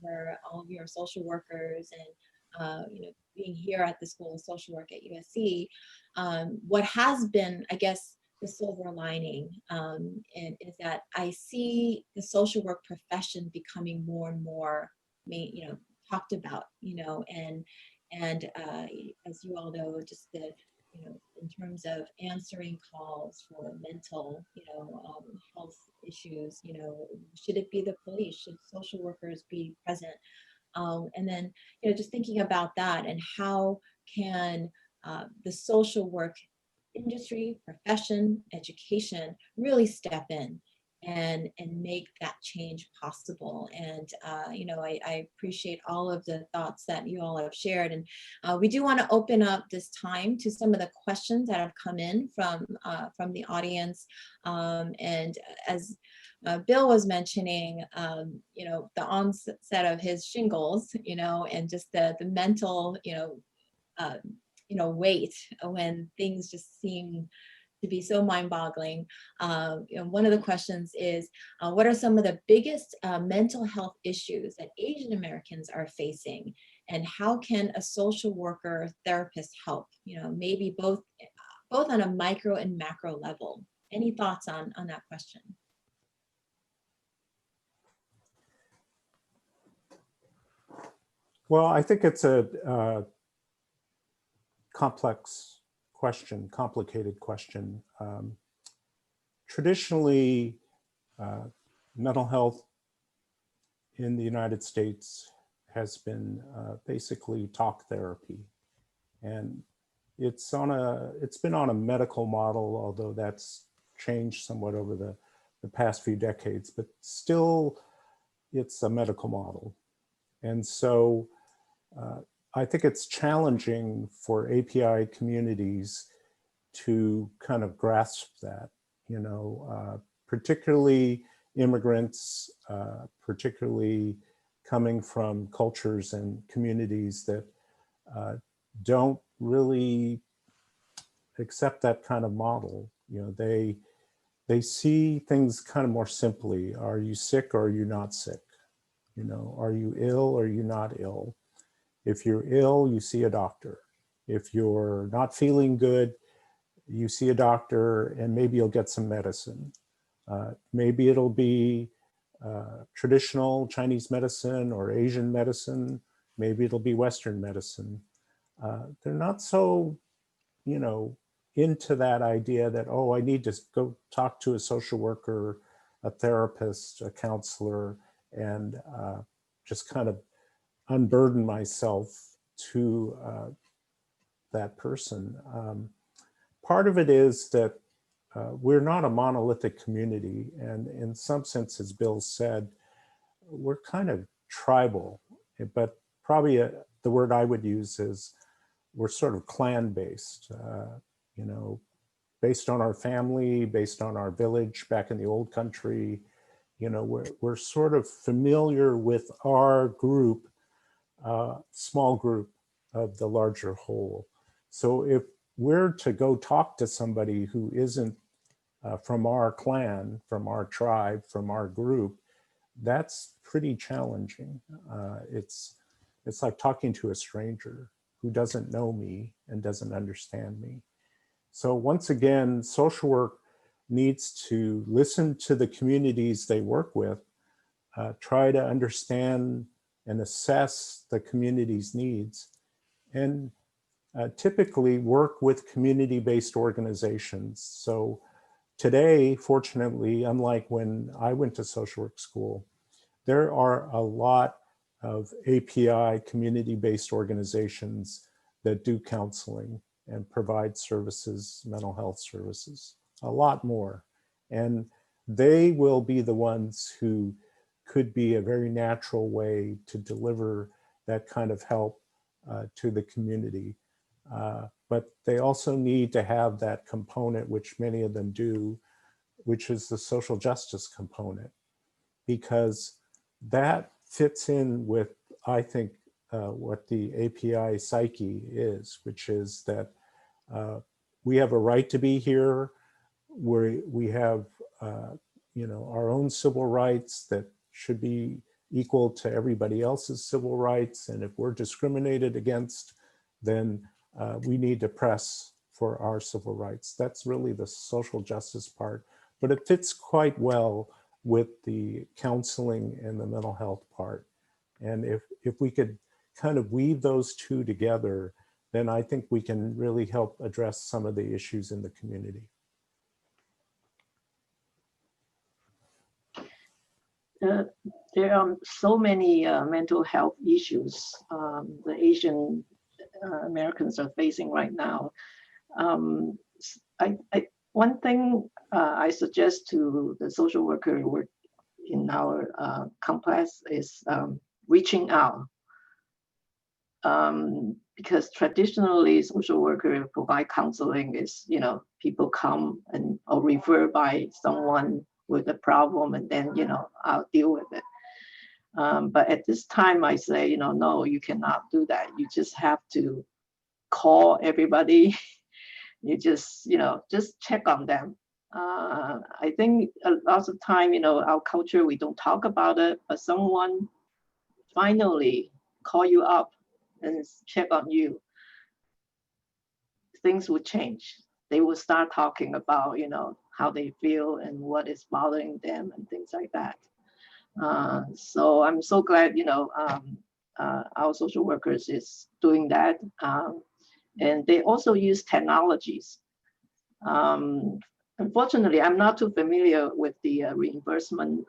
where all of you are social workers and, being here at the School of Social Work at USC, what has been, I guess, the silver lining is that I see the social work profession becoming more and more, talked about, and as you all know, just the, in terms of answering calls for mental, health issues, should it be the police? Should social workers be present? And then, just thinking about that and how can the social work industry, profession, education really step in and make that change possible. And I appreciate all of the thoughts that you all have shared. And we do want to open up this time to some of the questions that have come in from the audience. And as Bill was mentioning, the onset of his shingles, and just the mental, weight when things just seem to be so mind-boggling. One of the questions is, what are some of the biggest mental health issues that Asian Americans are facing, and how can a social worker therapist help? Maybe both on a micro and macro level. Any thoughts on that question? Well, I think it's a complex question, complicated question. Traditionally, mental health in the United States has been basically talk therapy. And it's been on a medical model, although that's changed somewhat over the past few decades, but still it's a medical model. And so I think it's challenging for API communities to kind of grasp that, you know, particularly immigrants, particularly coming from cultures and communities that don't really accept that kind of model. You know, they see things kind of more simply. Are you sick or are you not sick? You know, are you ill or are you not ill? If you're ill, you see a doctor. If you're not feeling good, you see a doctor and maybe you'll get some medicine. Maybe it'll be traditional Chinese medicine or Asian medicine. Maybe it'll be Western medicine. They're not so, you know, into that idea that, oh, I need to go talk to a social worker, a therapist, a counselor, and just kind of unburden myself to that person. Part of it is that we're not a monolithic community, and in some sense, as Bill said, we're kind of tribal, but probably the word I would use is we're sort of clan-based, you know, based on our family, based on our village back in the old country. You know, we're sort of familiar with our group, small group of the larger whole. So if we're to go talk to somebody who isn't from our clan, from our tribe, from our group, that's pretty challenging. It's like talking to a stranger who doesn't know me and doesn't understand me. So once again, social work needs to listen to the communities they work with, try to understand and assess the community's needs, and typically work with community-based organizations. So today, fortunately, unlike when I went to social work school, there are a lot of API community-based organizations that do counseling and provide services, mental health services, a lot more. And they will be the ones who could be a very natural way to deliver that kind of help to the community. But they also need to have that component, which many of them do, which is the social justice component, because that fits in with, I think, what the API psyche is, which is that we have a right to be here, we have you know, our own civil rights that should be equal to everybody else's civil rights, and if we're discriminated against, then we need to press for our civil rights. That's really the social justice part, but it fits quite well with the counseling and the mental health part. And if we could kind of weave those two together, then I think we can really help address some of the issues in the community. There are so many mental health issues the Asian Americans are facing right now. One thing I suggest to the social worker who work in our complex is reaching out. Because traditionally social worker provide counseling is, you know, people come and or refer by someone with a problem, and then, you know, I'll deal with it. But at this time I say, you know, no, you cannot do that. You just have to call everybody. You just, you know, just check on them. I think a lot of time, you know, our culture, we don't talk about it, but someone finally call you up and check on you, things will change. They will start talking about, you know, how they feel and what is bothering them and things like that. So I'm so glad, you know, our social workers is doing that. And they also use technologies. Unfortunately, I'm not too familiar with the reimbursement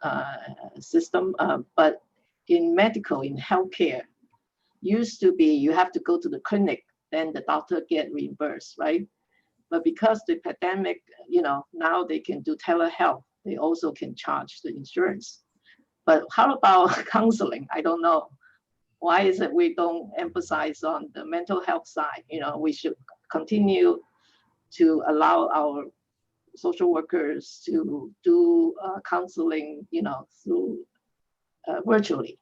system, but in medical, in healthcare, used to be you have to go to the clinic, then the doctor get reimbursed, right? But because the pandemic, now they can do telehealth, they also can charge the insurance. But how about counseling? I don't know. Why is it we don't emphasize on the mental health side? We should continue to allow our social workers to do counseling, through virtually,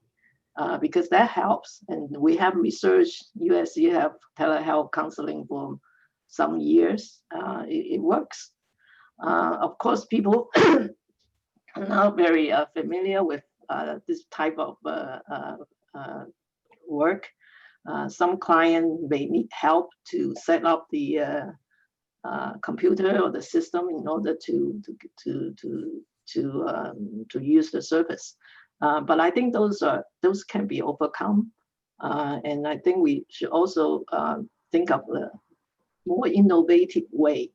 because that helps. And we have research, USC have telehealth counseling for some years. It works. Of course, people are not very familiar with this type of work. Some clients may need help to set up the computer or the system in order to use the service. But I think those can be overcome. And I think we should also think of a more innovative way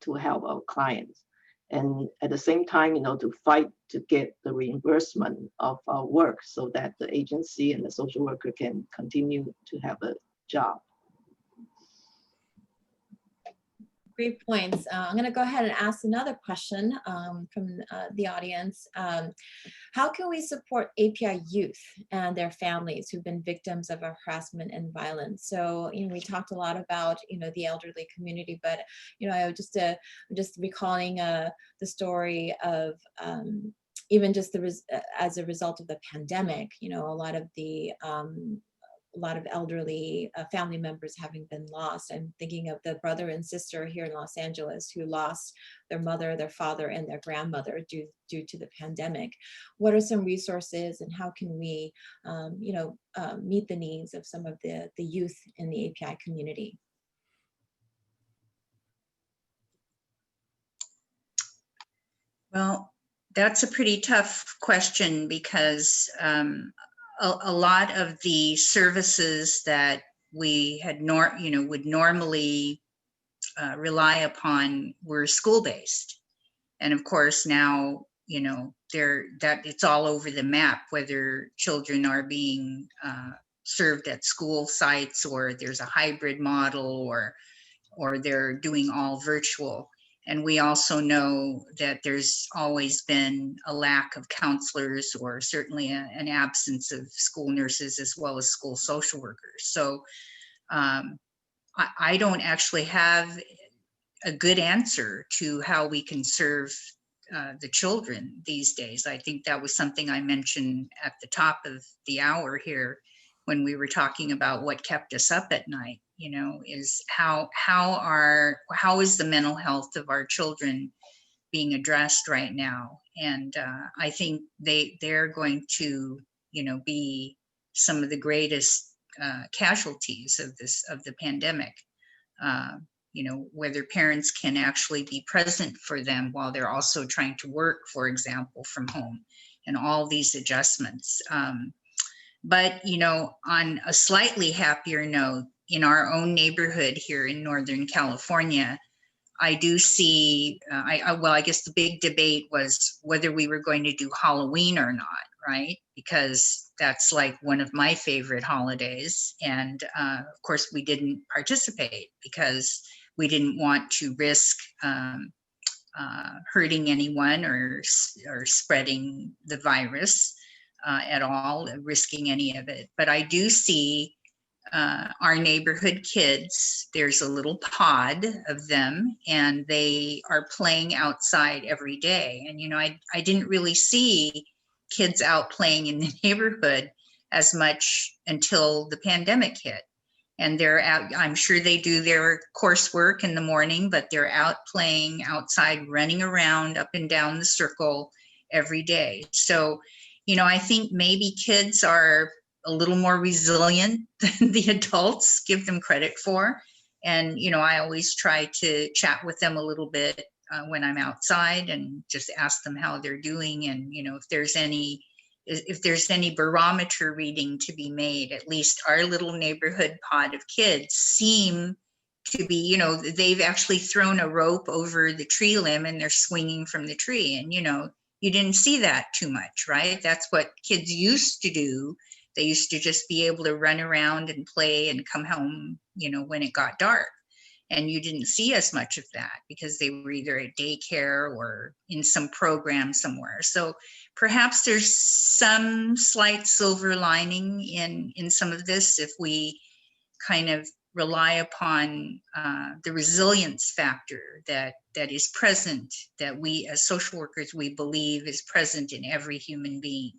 to help our clients. And at the same time, to fight to get the reimbursement of our work so that the agency and the social worker can continue to have a job. Great points. I'm going to go ahead and ask another question from the audience. How can we support API youth and their families who've been victims of harassment and violence? So, we talked a lot about, the elderly community, but, I was just recalling the story of even just as a result of the pandemic, a lot of elderly family members having been lost. I'm thinking of the brother and sister here in Los Angeles who lost their mother, their father, and their grandmother due to the pandemic. What are some resources and how can we, meet the needs of some of the youth in the API community? Well, that's a pretty tough question because a lot of the services that we had would normally rely upon were school-based, and of course now it's all over the map whether children are being served at school sites or there's a hybrid model or they're doing all virtual. And we also know that there's always been a lack of counselors or certainly an absence of school nurses as well as school social workers. So I don't actually have a good answer to how we can serve the children these days. I think that was something I mentioned at the top of the hour here when we were talking about what kept us up at night. Is how is the mental health of our children being addressed right now? And I think they're going to, be some of the greatest casualties of the pandemic. Whether parents can actually be present for them while they're also trying to work, for example, from home, and all these adjustments. But on a slightly happier note, in our own neighborhood here in Northern California, I do see, I guess the big debate was whether we were going to do Halloween or not, right? Because that's like one of my favorite holidays. And of course, we didn't participate because we didn't want to risk hurting anyone or spreading the virus at all, risking any of it. But I do see our neighborhood kids, there's a little pod of them and they are playing outside every day. And, I didn't really see kids out playing in the neighborhood as much until the pandemic hit. And they're out, I'm sure they do their coursework in the morning, but they're out playing outside, running around up and down the circle every day. So, I think maybe kids are a little more resilient than the adults give them credit for. And, I always try to chat with them a little bit when I'm outside and just ask them how they're doing. And, if there's any barometer reading to be made, at least our little neighborhood pod of kids seem to be, you know, they've actually thrown a rope over the tree limb and they're swinging from the tree. And, you know, you didn't see that too much, right? That's what kids used to do. They used to just be able to run around and play and come home, you know, when it got dark. And you didn't see as much of that because they were either at daycare or in some program somewhere. So perhaps there's some slight silver lining in some of this if we kind of rely upon the resilience factor that is present, that we as social workers, we believe is present in every human being,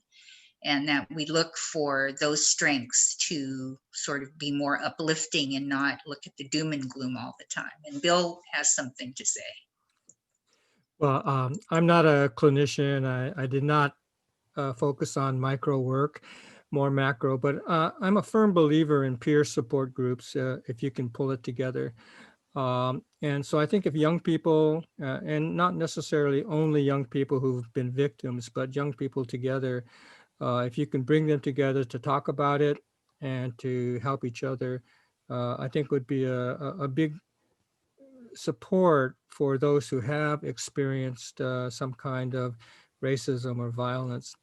and that we look for those strengths to sort of be more uplifting and not look at the doom and gloom all the time. And Bill has something to say. Well, I'm not a clinician. I did not focus on micro work, more macro, but I'm a firm believer in peer support groups if you can pull it together. And so I think if young people, and not necessarily only young people who've been victims, but young people together, if you can bring them together to talk about it and to help each other, I think would be a big support for those who have experienced some kind of racism or violence.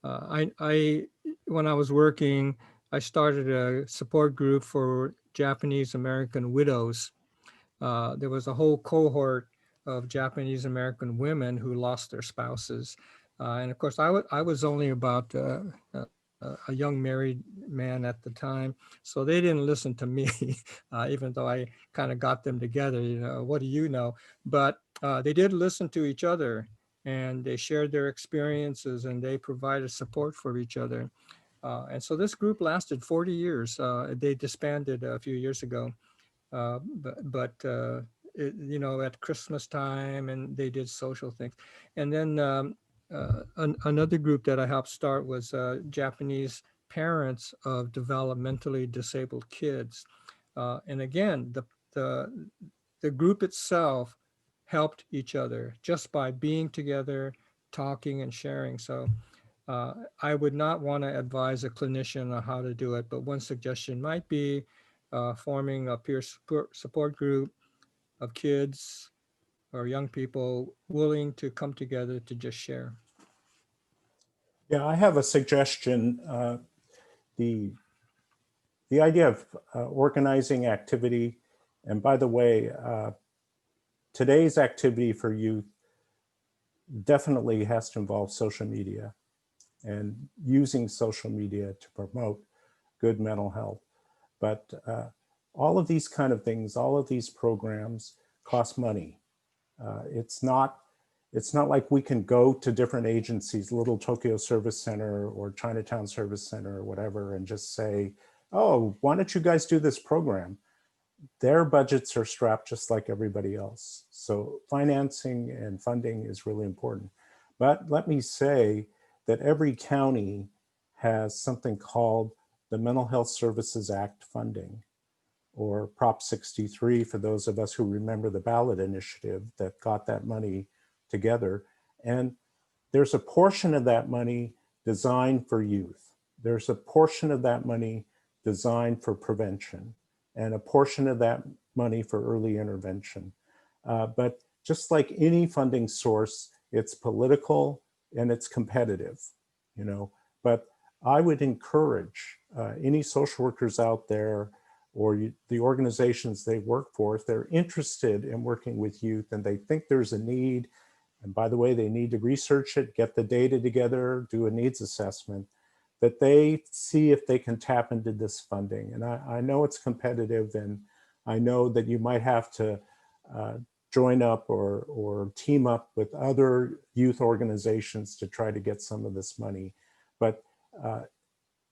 When I was working, I started a support group for Japanese American widows. There was a whole cohort of Japanese American women who lost their spouses. And of course, I was only about a young married man at the time, so they didn't listen to me, even though I kind of got them together, you know, what do you know? But they did listen to each other, and they shared their experiences, and they provided support for each other. And so this group lasted 40 years. They disbanded a few years ago, you know, at Christmas time, and they did social things. And then another group that I helped start was Japanese parents of developmentally disabled kids. And again, the group itself helped each other just by being together, talking and sharing. So I would not want to advise a clinician on how to do it, but one suggestion might be forming a peer support group of kids or young people willing to come together to just share. Yeah, I have a suggestion. The idea of organizing activity, and by the way, today's activity for youth definitely has to involve social media and using social media to promote good mental health. But all of these kind of things, all of these programs cost money. It's not like we can go to different agencies, Little Tokyo Service Center or Chinatown Service Center or whatever, and just say, oh, why don't you guys do this program? Their budgets are strapped just like everybody else. So financing and funding is really important. But let me say that every county has something called the Mental Health Services Act funding, or Prop 63 for those of us who remember the ballot initiative that got that money together. And there's a portion of that money designed for youth. There's a portion of that money designed for prevention, and a portion of that money for early intervention. But just like any funding source, it's political and it's competitive, you know. But I would encourage any social workers out there or the organizations they work for, if they're interested in working with youth and they think there's a need, and by the way, they need to research it, get the data together, do a needs assessment, that they see if they can tap into this funding. And I know it's competitive, and I know that you might have to join up or team up with other youth organizations to try to get some of this money. But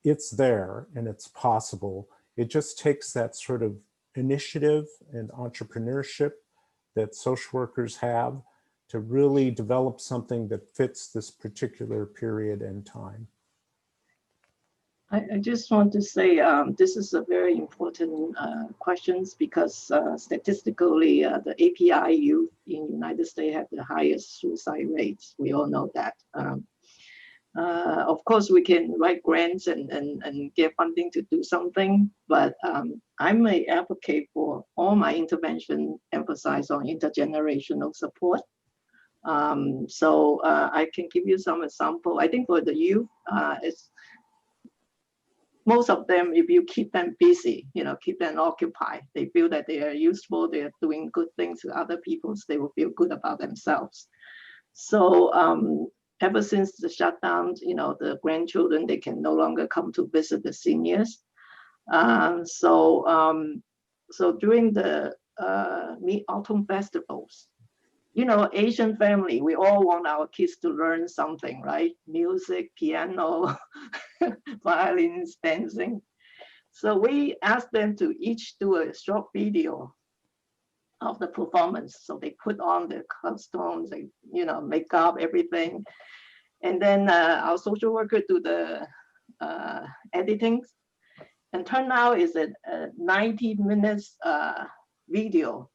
it's there and it's possible. It just takes that sort of initiative and entrepreneurship that social workers have to really develop something that fits this particular period and time. I just want to say this is a very important questions because statistically the API youth in the United States have the highest suicide rates. We all know that. Of course, we can write grants and get funding to do something, but I'm an advocate for all my intervention emphasize on intergenerational support. So I can give you some example. I think for the youth, it's most of them, if you keep them busy, keep them occupied, they feel that they are useful, they are doing good things to other people, so they will feel good about themselves. So ever since the shutdown, the grandchildren, they can no longer come to visit the seniors. So during the Mid-Autumn festivals, Asian family, we all want our kids to learn something, right? Music, piano, violins, dancing. So we asked them to each do a short video of the performance. So they put on their costumes, they, makeup, everything. And then our social worker do the editing. And turn out is a 90 minutes video.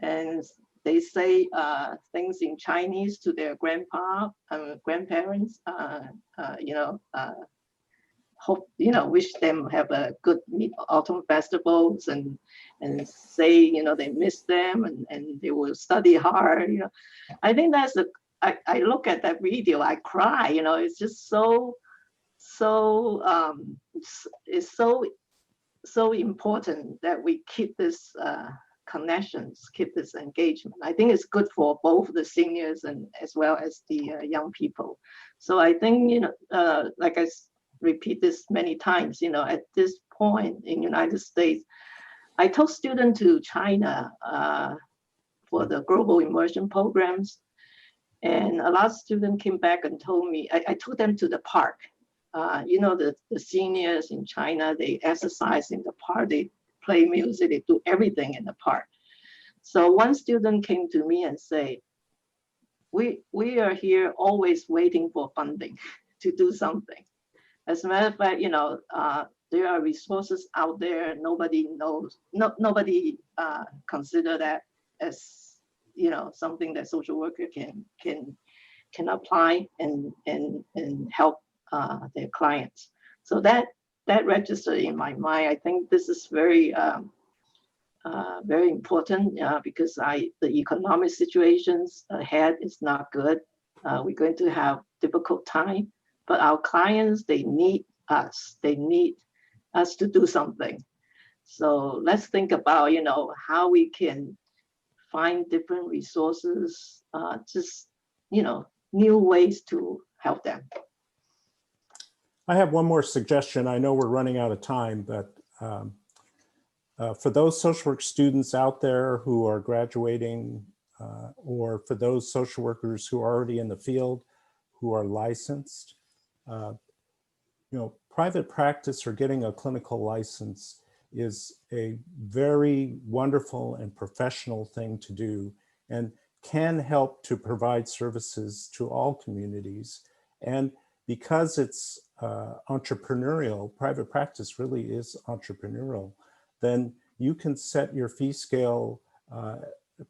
And they say things in Chinese to their grandparents, hope, wish them have a good Mid-Autumn festivals and say, they miss them and they will study hard. I think that's I look at that video, I cry, it's just it's so important that we keep this connections, keep this engagement. I think it's good for both the seniors and as well as the young people. So I think, like I repeat this many times, at this point in United States, I took students to China for the global immersion programs. And a lot of students came back and told me, I took them to the park. The seniors in China, they exercise in the park, they play music, they do everything in the park. So one student came to me and say, we are here always waiting for funding to do something. As a matter of fact, there are resources out there, nobody knows, nobody consider that as, something that social worker can apply and help their clients. So that registered in my mind. I think this is very very important because the economic situations ahead is not good. We're going to have difficult time, but our clients, they need us. They need us to do something. So let's think about, how we can find different resources, just, new ways to help them. I have one more suggestion. I know we're running out of time, but for those social work students out there who are graduating, or for those social workers who are already in the field, who are licensed, private practice or getting a clinical license is a very wonderful and professional thing to do and can help to provide services to all communities. And because it's entrepreneurial, private practice really is entrepreneurial, then you can set your fee scale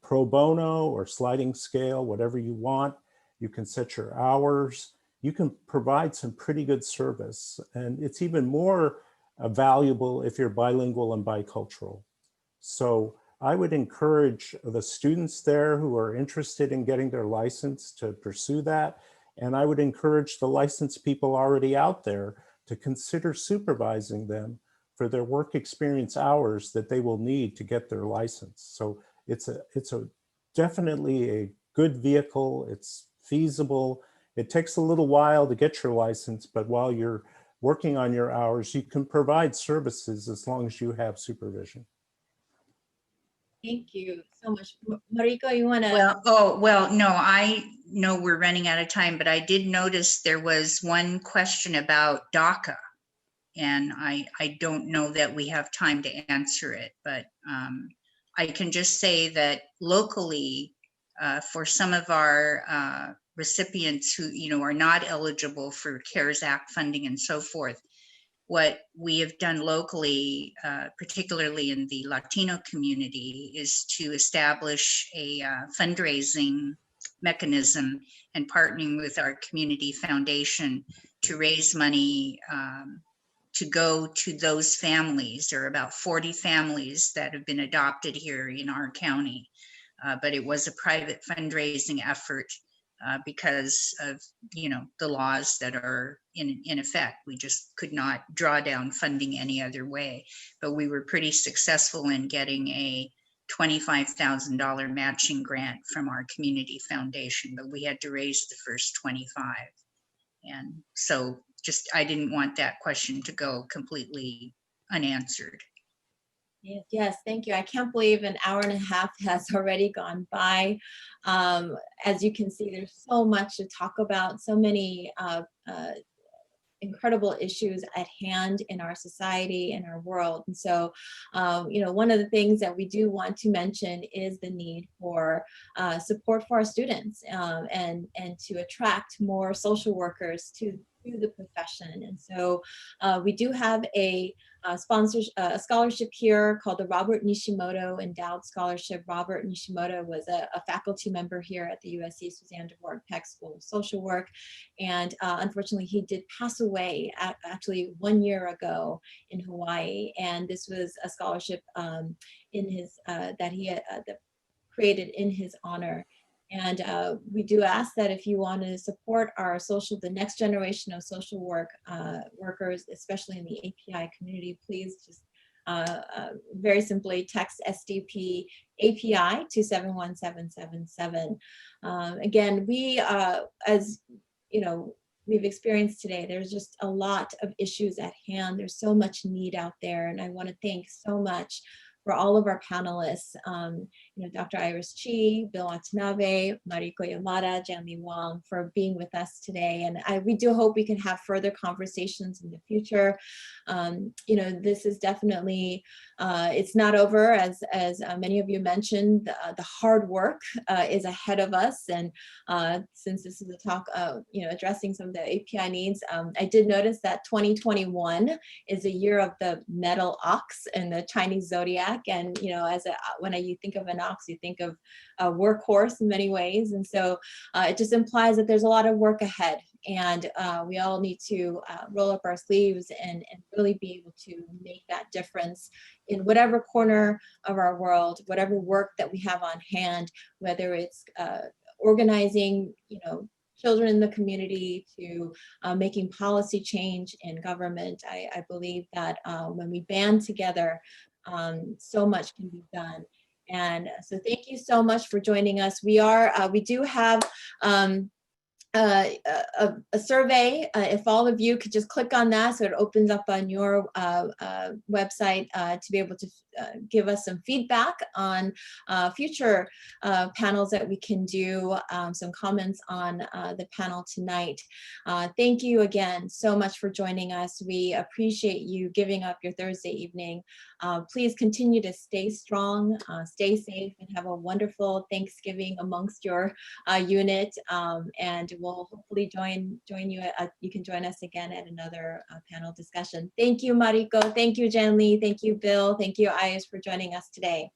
pro bono or sliding scale, whatever you want. You can set your hours. You can provide some pretty good service. And it's even more valuable if you're bilingual and bicultural. So I would encourage the students there who are interested in getting their license to pursue that. And I would encourage the licensed people already out there to consider supervising them for their work experience hours that they will need to get their license. So it's definitely a good vehicle. It's feasible. It takes a little while to get your license, but while you're working on your hours, you can provide services as long as you have supervision. Thank you so much. Mariko, you want to? No, I know we're running out of time, but I did notice there was one question about DACA. And I don't know that we have time to answer it, but I can just say that locally, for some of our recipients who are not eligible for CARES Act funding and so forth, what we have done locally, particularly in the Latino community, is to establish a fundraising mechanism and partnering with our community foundation to raise money to go to those families. There are about 40 families that have been adopted here in our county, but it was a private fundraising effort because of, you know, the laws that are in effect. We just could not draw down funding any other way, but we were pretty successful in getting a $25,000 matching grant from our community foundation, but we had to raise the first 25. And so just, I didn't want that question to go completely unanswered. Yes, thank you. I can't believe an hour and a half has already gone by. As you can see, there's so much to talk about, so many incredible issues at hand in our society and our world. And so, you know, one of the things that we do want to mention is the need for support for our students and to attract more social workers to the profession. And so we do have a scholarship here called the Robert Nishimoto Endowed Scholarship. Robert Nishimoto was a faculty member here at the USC Suzanne Dworak-Peck School of Social Work. And unfortunately, he did pass away actually 1 year ago in Hawaii. And this was a scholarship in his that he had created in his honor. And we do ask that if you want to support our the next generation of social workers, especially in the API community, please just very simply text SDP API to 71777. Again, we, as you know, we've experienced today, there's just a lot of issues at hand. There's so much need out there. And I want to thank so much for all of our panelists, you know, Dr. Iris Chi, Bill Watanabe, Mariko Yamada, Janlee Wong, for being with us today. And we do hope we can have further conversations in the future. You know, this is definitely, it's not over, as many of you mentioned. The hard work is ahead of us. And since this is a talk, you know, addressing some of the API needs, I did notice that 2021 is a year of the metal ox and the Chinese zodiac. And, you know, when you think of an ox, you think of a workhorse in many ways. And so it just implies that there's a lot of work ahead. And we all need to roll up our sleeves and really be able to make that difference in whatever corner of our world, whatever work that we have on hand, whether it's organizing, you know, children in the community to making policy change in government. I believe that when we band together, so much can be done. And so thank you so much for joining us. We do have a survey. If all of you could just click on that, so it opens up on your website to be able to give us some feedback on future panels that we can do, some comments on the panel tonight. Thank you again so much for joining us. We appreciate you giving up your Thursday evening. Please continue to stay strong, stay safe, and have a wonderful Thanksgiving amongst your unit. And we'll hopefully join you. You can join us again at another panel discussion. Thank you, Mariko. Thank you, Janlee. Thank you, Bill. Thank you, Ayes, for joining us today.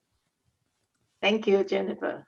Thank you, Jennifer.